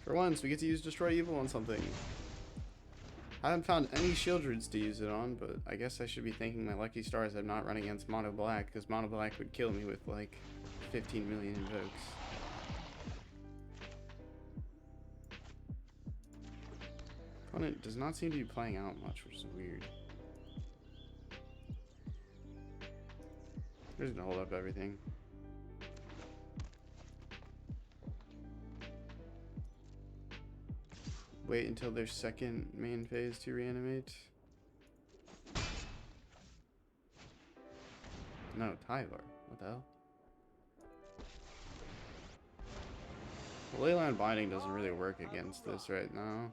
For once, we get to use Destroy Evil on something. I haven't found any Shieldreds to use it on, but I guess I should be thanking my lucky stars I'm not running against Mono Black, because Mono Black would kill me with like 15 million invokes. Opponent does not seem to be playing out much, which is weird. They're just gonna hold up everything. Wait until their second main phase to reanimate. No, Tyler. What the hell? The Leyline Binding doesn't really work against this right now.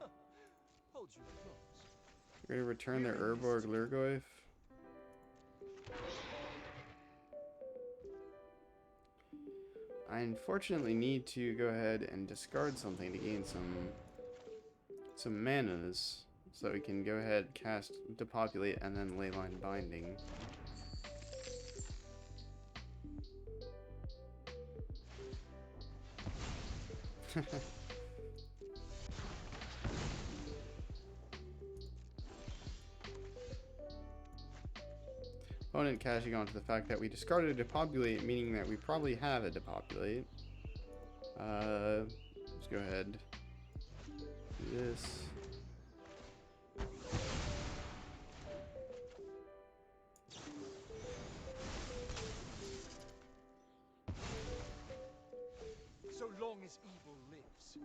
Ready to return their Urborg Lurgoyf? I unfortunately need to go ahead and discard something to gain some manas, so that we can go ahead, cast Depopulate, and then Leyline Binding. Opponent cashing on to the fact that we discarded a Depopulate, meaning that we probably have a Depopulate. Let's go ahead. Do this. So long as evil lives.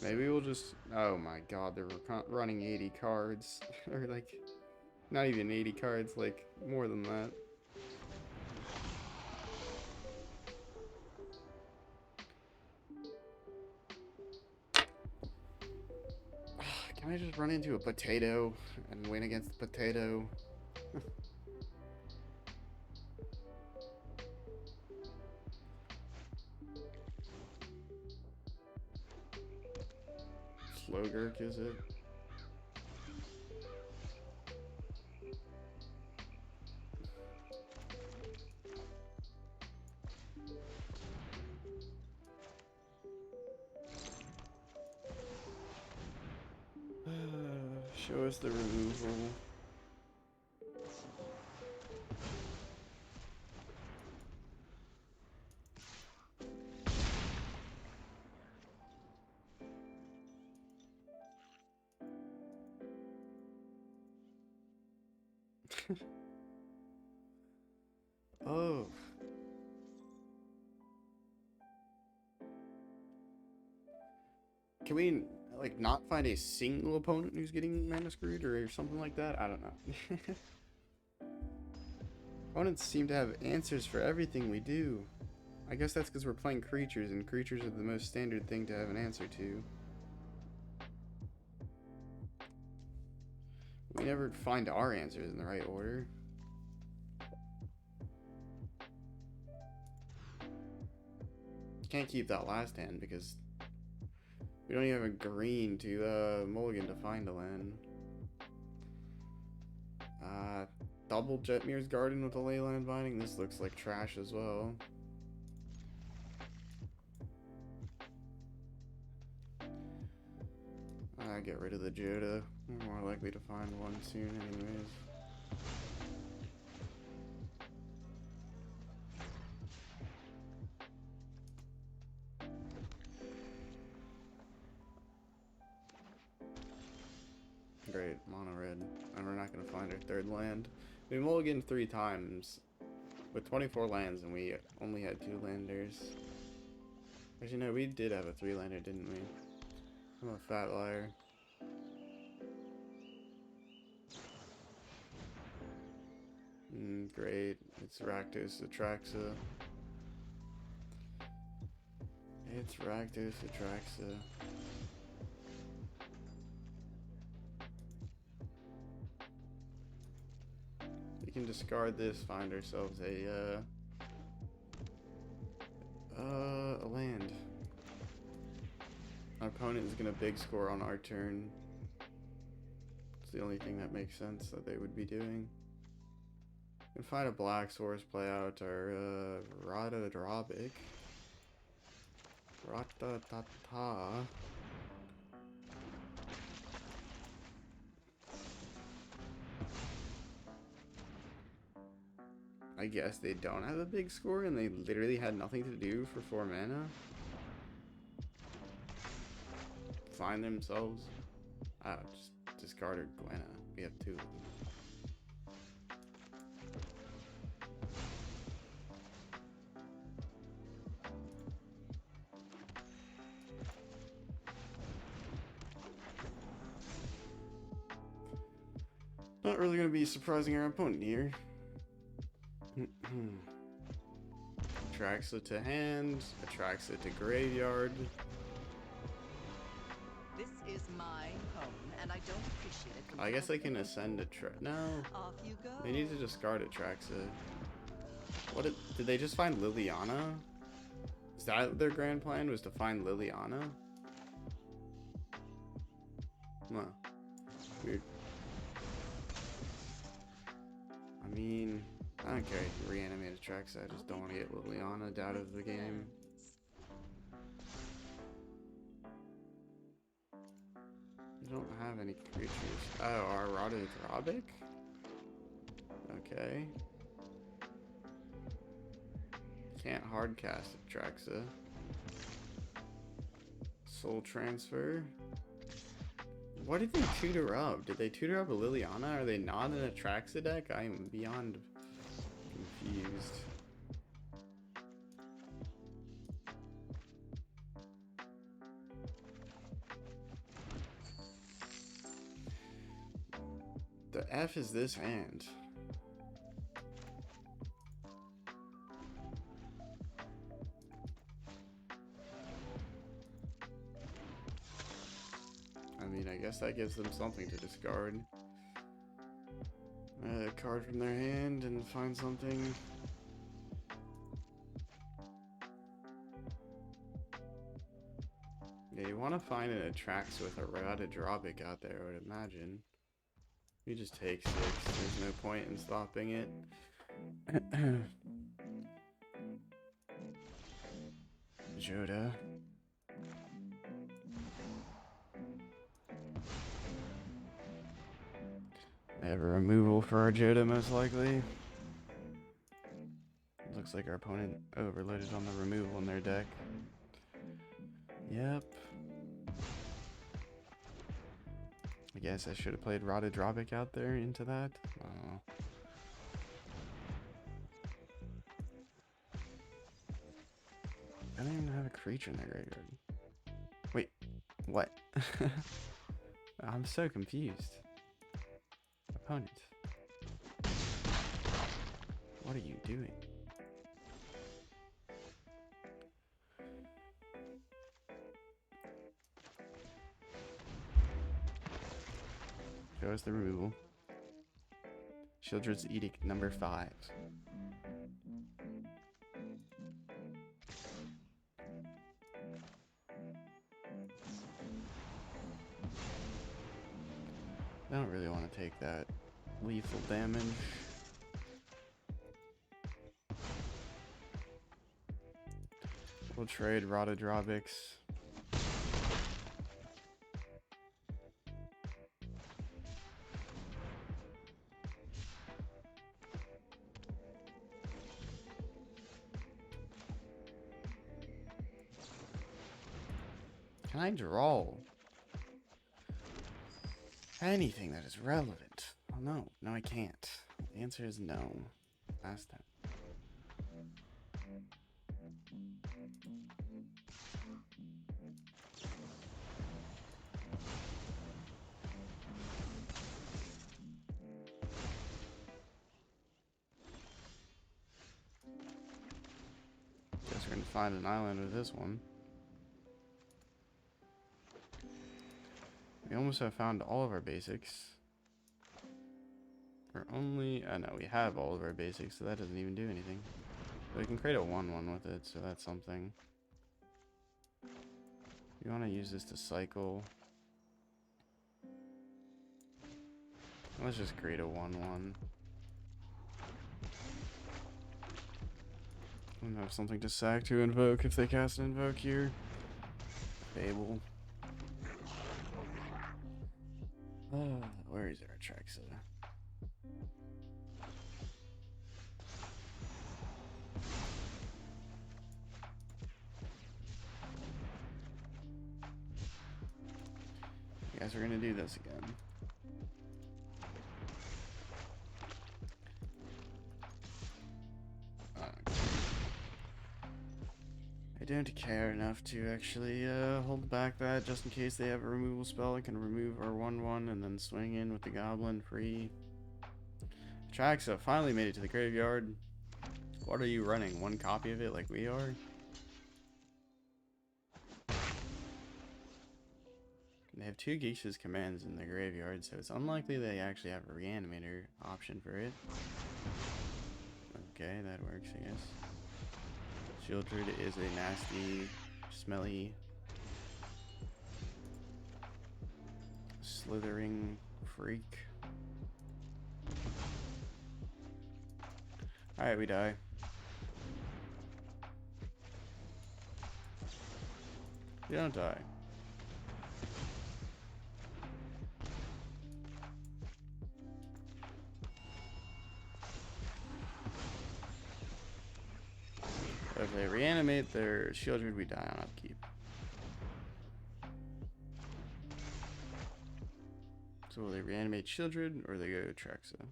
Maybe we'll just. Oh my god, they're running 80 cards. Or like. Not even 80 cards, like more than that. Can I just run into a potato and win against the potato? Slogurk, is it? Show us the removal. Oh. Can we, like, not find a single opponent who's getting mana screwed or something like that? I don't know. Opponents seem to have answers for everything we do. I guess that's because we're playing creatures, and creatures are the most standard thing to have an answer to. We never find our answers in the right order. Can't keep that last hand because we don't even have a green to mulligan to find a land. Double Jetmir's Garden with a leyline binding. This looks like trash as well. Get rid of the Jodah. We're more likely to find one soon anyways. Great, mono red. And we're not going to find our third land. We mulliganed 3 times with 24 lands and we only had 2 landers. Actually, no, we did have a 3-lander, didn't we? I'm a fat liar. Great. It's Rakdos Atraxa. It's Rakdos Atraxa. We can discard this, find ourselves a land. Our opponent is gonna big score on our turn. It's the only thing that makes sense that they would be doing. And find a black source, play out our Rada Drobic. Ratatata. I guess they don't have a big score and they literally had nothing to do for 4 mana. Find themselves. Oh, just discarded Gwenna. We have 2 of them. Not really going to be surprising our opponent here. Atraxa to hand, Atraxa to graveyard. This is my home, and I don't appreciate it. I guess I can ascend no. Off you go. They need to discard Atraxa. What did they just find Liliana? Is that their grand plan, was to find Liliana? Huh. Weird. I mean, I don't care if you reanimate Atraxa, I just don't want to get Liliana out of the game. We don't have any creatures. Oh, our Rada Drobic? Okay. Can't hardcast Atraxa. Soul Transfer. What did they tutor up? Did they tutor up a Liliana? Are they not an Atraxa deck? I am beyond confused. The F is this hand. I mean, I guess that gives them something to discard. A card from their hand and find something. Yeah, you want to find an Atraxa with a Dropic out there, I would imagine. You just take 6. There's no point in stopping it. Jodah. They have a removal for our Jodah, most likely. Looks like our opponent overloaded on the removal in their deck. Yep. I guess I should have played Dropic out there into that. I don't know. I don't even have a creature in their graveyard. Wait, what? I'm so confused. Opponent. What are you doing? Show us the removal. Children's Edict number 5. I don't really want to take that lethal damage. We'll trade Dropics. Can I draw anything that is relevant? Oh no, no I can't. The answer is no. Last time. Guess we're gonna find an island with this one. We almost have found all of our basics. We're only... I know we have all of our basics, so that doesn't even do anything. But we can create a 1/1 with it, so that's something. You want to use this to cycle. Let's just create a 1/1. And have something to sack to invoke if they cast an invoke here. Fable. Where is our Atraxa? You guys are gonna do this again. I don't care enough to actually hold back that just in case they have a removal spell. I can remove our 1/1 and then swing in with the goblin free. Atraxa finally made it to the graveyard. What are you running? One copy of it like we are? They have 2 Geishas commands in the graveyard, so it's unlikely they actually have a reanimator option for it. Okay, that works, I guess. Shieldred is a nasty, smelly, slithering freak. Alright, we die. We don't die. If they reanimate their Shieldred, we die on upkeep. So will they reanimate Shieldred or they go to Atraxa?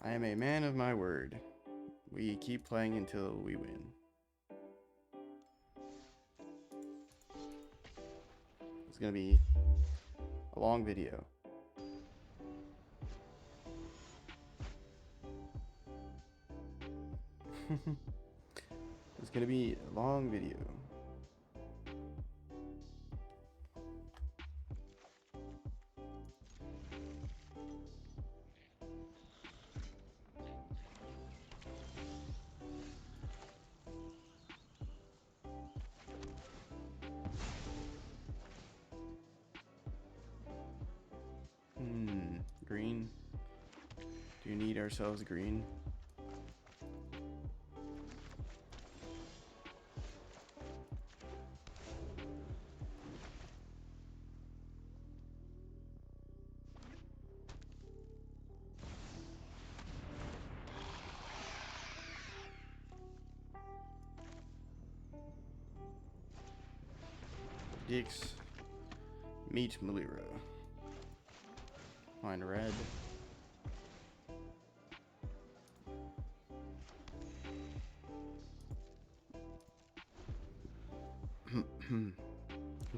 I am a man of my word. We keep playing until we win. It's gonna be a long video. It's gonna be a long video. Green. Do you need ourselves green? Dix. Meet Malira. Find red.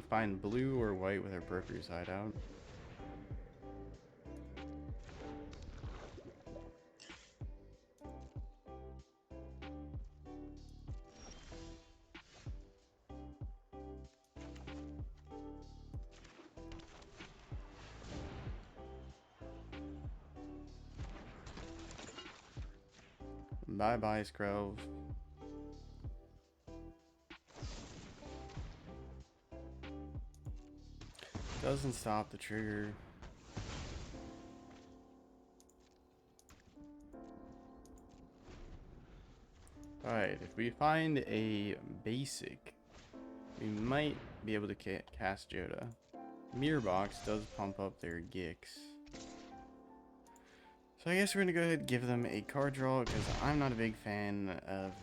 Find blue or white with our broker side out. Bye bye, Scrove. Doesn't stop the trigger. Alright, if we find a basic, we might be able to cast Jodah. Mirror Box does pump up their Gix. So I guess we're gonna go ahead and give them a card draw, because I'm not a big fan of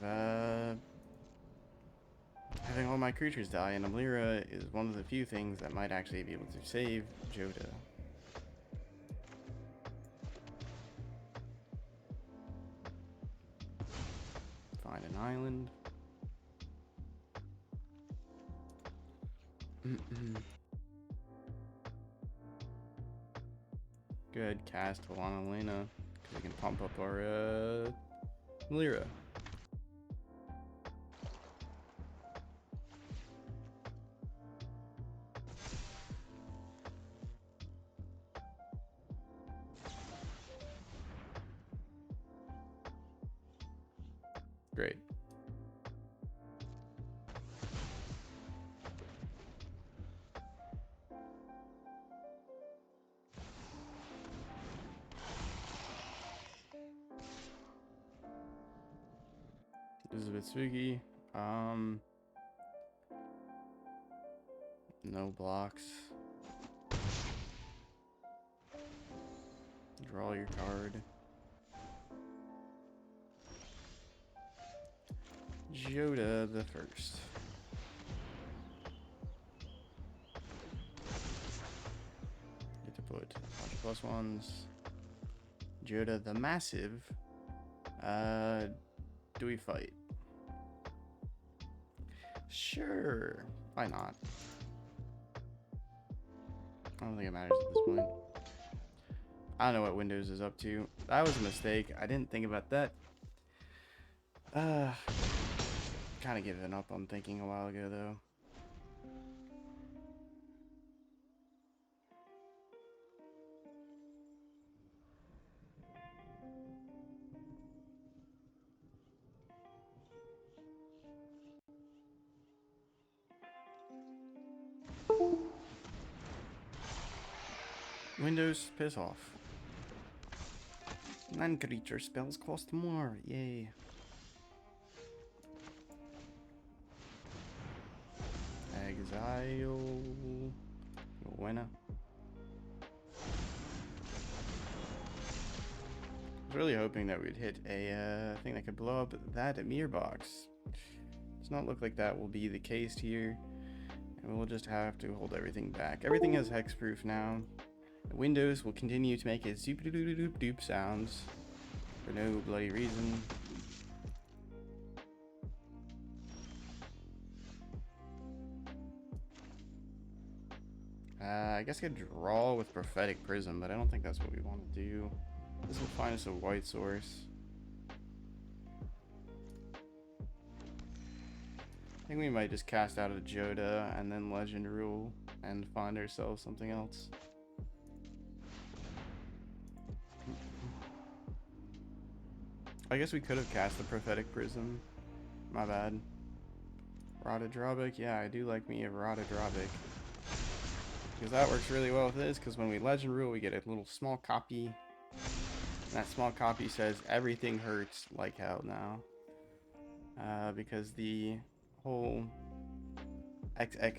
having all my creatures die, and Malira is one of the few things that might actually be able to save Jodah. Find an island. Good, cast Lana Lena, because we can pump up our Malira. Great. This is a bit spooky. No blocks. Draw your card. Jodah the first. Get to put a bunch of plus ones. Jodah the massive. Do we fight? Sure. Why not? I don't think it matters at this point. I don't know what Windows is up to. That was a mistake. I didn't think about that. Kind of given up on thinking a while ago, though. Windows, piss off. Non-creature spells cost more. Yay. Exile. Buena. I was really hoping that we'd hit a thing that could blow up that mirror box. Does not look like that will be the case here. And we'll just have to hold everything back. Everything has hexproof now. Windows will continue to make its doop doop doop doop doop sounds for no bloody reason. I guess I could draw with Prophetic Prism, but I don't think that's what we want to do. This will find us a white source. I think we might just cast out a Jodah and then Legend Rule and find ourselves something else. I guess we could have cast the Prophetic Prism. My bad. Rada Drobic? Yeah, I do like me a Rada Drobic. because that works really well with this, because when we legend rule, we get a little small copy. And that small copy says everything hurts like hell now. Because the whole XX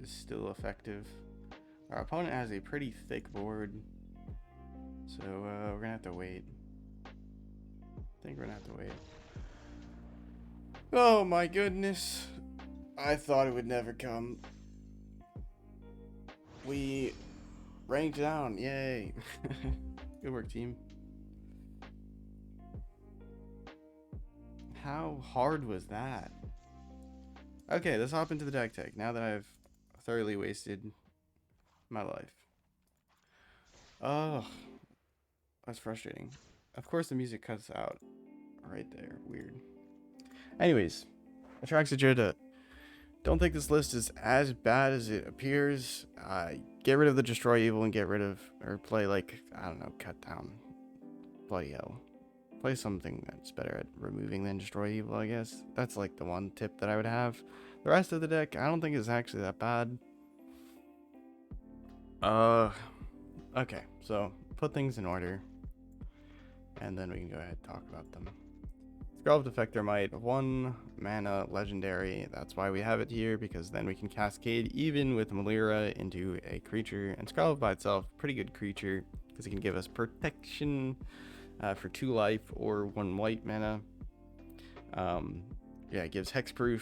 is still effective. Our opponent has a pretty thick board, so we're gonna have to wait. I think we're gonna have to wait. Oh my goodness. I thought it would never come. We ranked down, yay. Good work, team. How hard was that? Okay, let's hop into the deck tech now that I've thoroughly wasted my life. Oh, that's frustrating. Of course the music cuts out right there. Weird. Anyways, Atraxa Jodah. Don't think this list is as bad as it appears. Get rid of the Destroy Evil and get rid of, or play like, I don't know, Cut Down. Bloody hell. Play something that's better at removing than Destroy Evil, I guess. That's like the one tip that I would have. The rest of the deck, I don't think is actually that bad. Okay, so put things in order. And then we can go ahead and talk about them. Scald Defector Might, 1 mana legendary. That's why we have it here, because then we can cascade even with Melira into a creature. And Scald by itself, pretty good creature, because it can give us protection for 2 life or 1 white mana. Yeah, it gives hexproof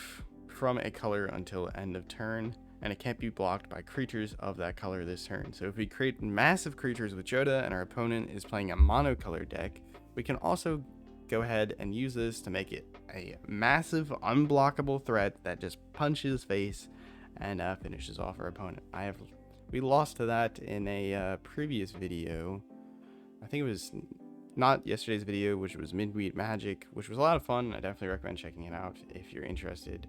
from a color until end of turn, and it can't be blocked by creatures of that color this turn. So if we create massive creatures with Jodah and our opponent is playing a monocolor deck, we can also go ahead and use this to make it a massive unblockable threat that just punches face and finishes off our opponent. We lost to that in a previous video. I think it was not yesterday's video, which was Midweek Magic, which was a lot of fun. I definitely recommend checking it out if you're interested.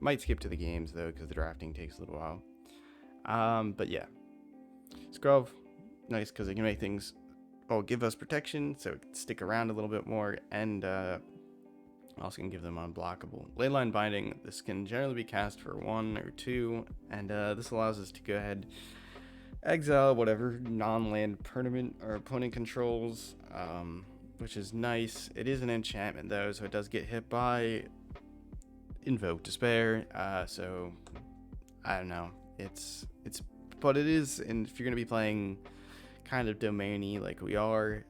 Might skip to the games though, because the drafting takes a little while. But yeah, Scrub, nice because it can make things, give us protection, so it can stick around a little bit more, and also can give them unblockable. Leyline Binding, this can generally be cast for 1 or 2, and this allows us to go ahead, exile whatever non-land permanent our opponent controls, which is nice. It is an enchantment though, so it does get hit by Invoke Despair, so I don't know, but it is, and if you're going to be playing kind of domainy like we are,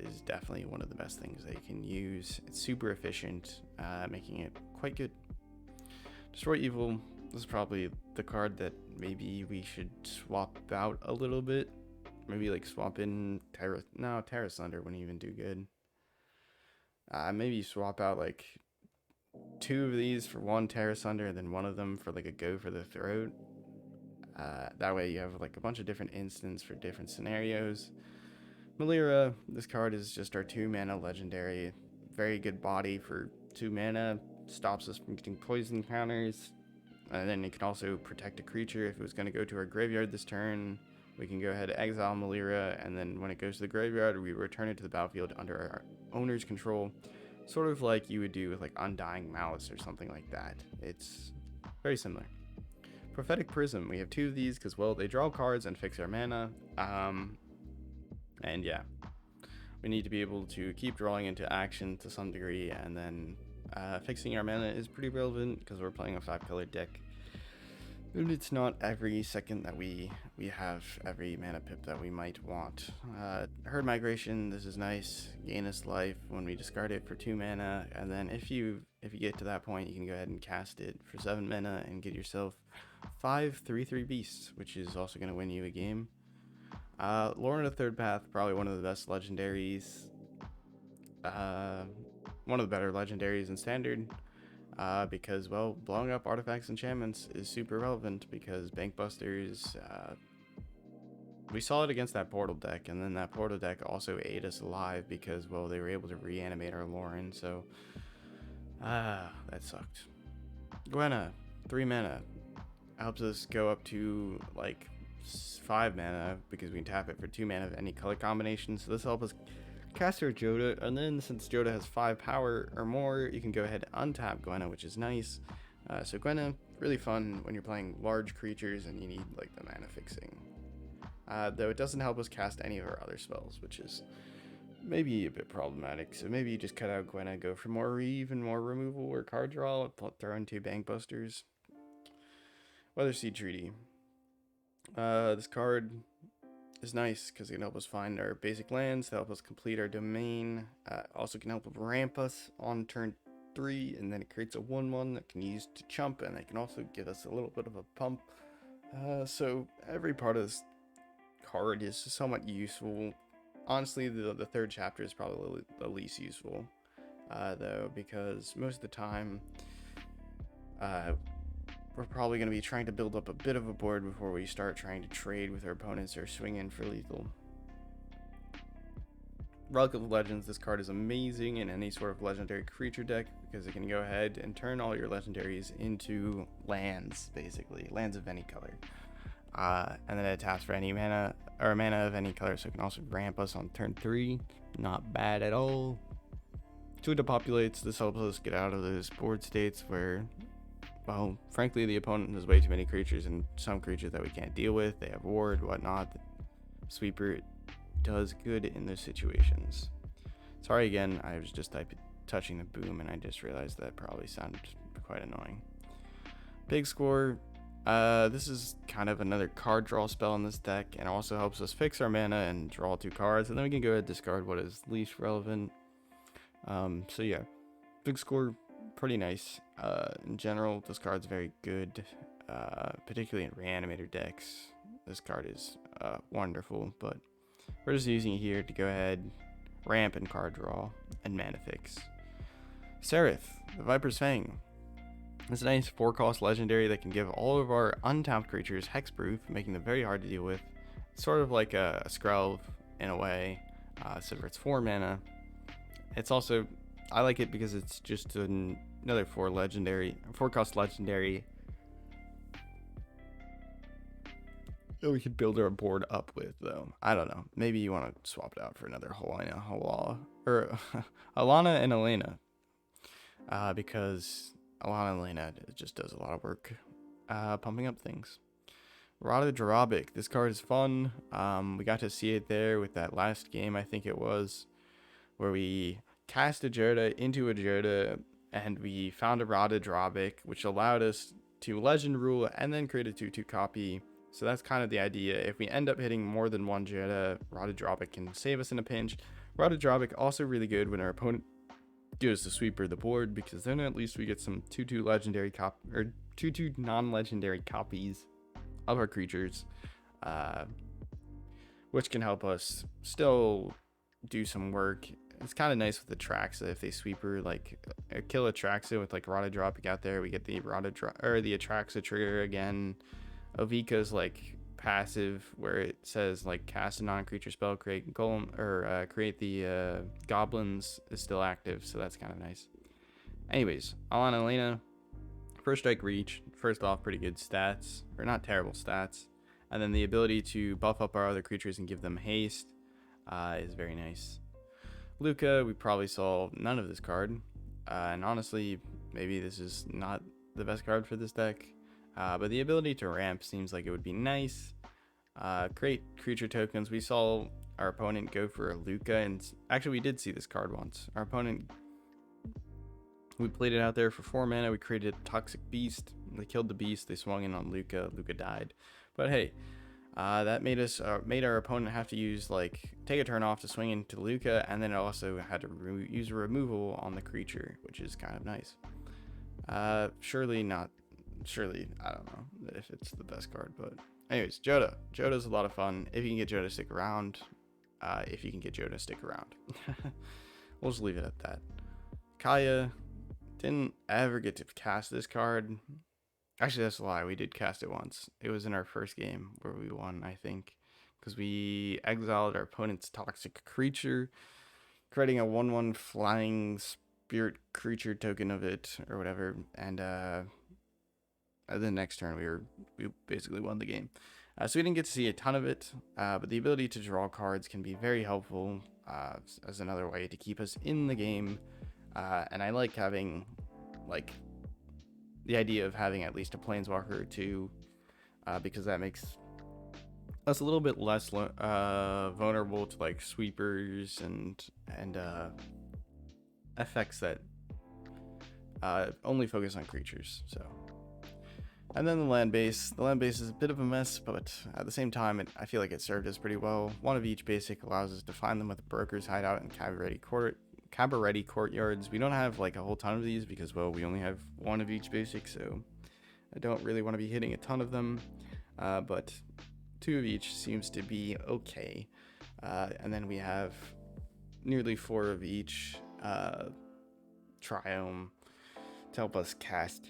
is definitely one of the best things that you can use. It's super efficient, making it quite good. Destroy Evil, this is probably the card that maybe we should swap out a little bit. Maybe like swap in Terra Thunder wouldn't even do good. Maybe swap out like 2 of these for 1 Terra Thunder, and then 1 of them for like a Go for the Throat. That way you have like a bunch of different instants for different scenarios. Melira, this card is just our 2 mana legendary. Very good body for 2 mana. Stops us from getting poison counters. And then it can also protect a creature. If it was going to go to our graveyard this turn, we can go ahead and exile Melira, and then when it goes to the graveyard, we return it to the battlefield under our owner's control. Sort of like you would do with like Undying Malice or something like that. It's very similar. Prophetic Prism, we have 2 of these because, well, they draw cards and fix our mana. And yeah, we need to be able to keep drawing into action to some degree, and then fixing our mana is pretty relevant because we're playing a 5-color deck. And it's not every second that we have every mana pip that we might want. Herd Migration, this is nice. Gain us life when we discard it for 2 mana, and then if you get to that point, you can go ahead and cast it for 7 mana and get yourself 5 3/3 beasts, which is also going to win you a game. Lorna Third Path, probably one of the best legendaries. One of the better legendaries in Standard. Because, well, blowing up artifacts and enchantments is super relevant, because Bankbusters, we saw it against that Portal deck, and then that Portal deck also ate us alive because, well, they were able to reanimate our Lauren, so that sucked. Gwenna, 3 mana, helps us go up to like 5 mana because we can tap it for 2 mana of any color combination, so this helps us cast our Jodah, and then since Jodah has 5 power or more, you can go ahead and untap Gwenna, which is nice. So Gwenna, really fun when you're playing large creatures and you need like the mana fixing. Though it doesn't help us cast any of our other spells, which is maybe a bit problematic. So maybe you just cut out Gwenna, go for more even more removal or card draw, throw in 2 Bank Busters. Weather Seed Treaty. This card is nice because it can help us find our basic lands, to help us complete our domain. Also can help ramp us on turn 3, and then it creates a 1/1 that can use to chump, and it can also give us a little bit of a pump. So every part of this card is somewhat useful. Honestly, the third chapter is probably the least useful, though, because most of the time we're probably going to be trying to build up a bit of a board before we start trying to trade with our opponents or swing in for lethal. Relic of Legends, this card is amazing in any sort of legendary creature deck because it can go ahead and turn all your legendaries into lands, basically, lands of any color. And then it taps for any mana, or mana of any color, so it can also ramp us on turn 3. Not bad at all. 2 depopulates, this helps us get out of those board states where, well, frankly, the opponent has way too many creatures and some creatures that we can't deal with. They have ward, whatnot. Sweeper does good in those situations. Sorry again, I was just touching the boom and I just realized that probably sounded quite annoying. Big Score. This is kind of another card draw spell in this deck, and also helps us fix our mana and draw 2 cards, and then we can go ahead and discard what is least relevant. So yeah, Big Score, pretty nice. In general, this card's very good, particularly in reanimator decks. This card is wonderful, but we're just using it here to go ahead, ramp and card draw, and mana fix. Seraph, the Viper's Fang. It's a nice 4-cost legendary that can give all of our untapped creatures hexproof, making them very hard to deal with. It's sort of like a Skrelv in a way, except for it's 4 mana. It's also, I like it because it's just another 4-cost legendary that we could build our board up with, though. I don't know. Maybe you want to swap it out for another Alana and Elena, because Alana and Elena just does a lot of work pumping up things. Rada Drobic. This card is fun. We got to see it there with that last game, I think it was, where we cast a Jodah into a Jodah, and we found a Rada Drobic, which allowed us to legend rule and then create a 2/2 copy. So that's kind of the idea. If we end up hitting more than one Jodah, Rada Drobic can save us in a pinch. Rada Drobic also really good when our opponent gives the sweeper the board, because then at least we get some 2/2 legendary 2/2 non-legendary copies of our creatures, which can help us still do some work. It's kind of nice with Atraxa if they sweeper, like kill Atraxa with like Rada Drobic out there. We get the the Atraxa trigger again. Ovika's like passive, where it says like cast a non-creature spell, create golem, or create the goblins, is still active, so that's kind of nice. Anyways, Alana Elena, first strike reach. First off, pretty good stats, or not terrible stats, and then the ability to buff up our other creatures and give them haste is very nice. Luca, we probably saw none of this card, and honestly, maybe this is not the best card for this deck, but the ability to ramp seems like it would be nice. Create creature tokens. We saw our opponent go for a Luca, and actually we did see this card once. Our opponent, we played it out there for 4 mana. We created a Toxic Beast. They killed the beast. They swung in on Luca. Luca died. But hey, that made our opponent have to use take a turn off to swing into Luca, and then it also had to use a removal on the creature, which is kind of nice. Surely, I don't know if it's the best card, but anyways, Jodah. Jodah's a lot of fun. If you can get Jodah, stick around. We'll just leave it at that. Kaya, didn't ever get to cast this card. Actually, that's a lie. We did cast it once. It was in our first game where we won, I think, because we exiled our opponent's toxic creature, creating a 1/1 flying spirit creature token of it or whatever, and the next turn we basically won the game. So we didn't get to see a ton of it, but the ability to draw cards can be very helpful as another way to keep us in the game. And I like having the idea of having at least a planeswalker or two, because that makes us a little bit less vulnerable to like sweepers and effects that only focus on creatures. So, and then the land base. The land base is a bit of a mess, but at the same time, I feel like it served us pretty well. One of each basic allows us to find them with a broker's hideout and cabaret courtyards. We don't have like a whole ton of these because, well, we only have one of each basic, so I don't really want to be hitting a ton of them. But 2 of each seems to be okay. And then we have nearly 4 of each triome to help us cast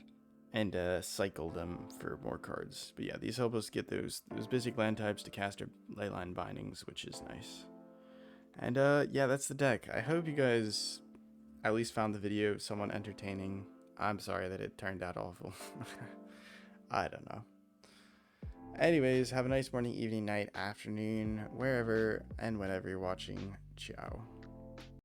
and cycle them for more cards. But yeah, these help us get those basic land types to cast our leyline bindings, which is nice. And yeah, that's the deck. I hope you guys at least found the video somewhat entertaining. I'm sorry that it turned out awful. I don't know. Anyways, have a nice morning, evening, night, afternoon, wherever and whenever you're watching. Ciao.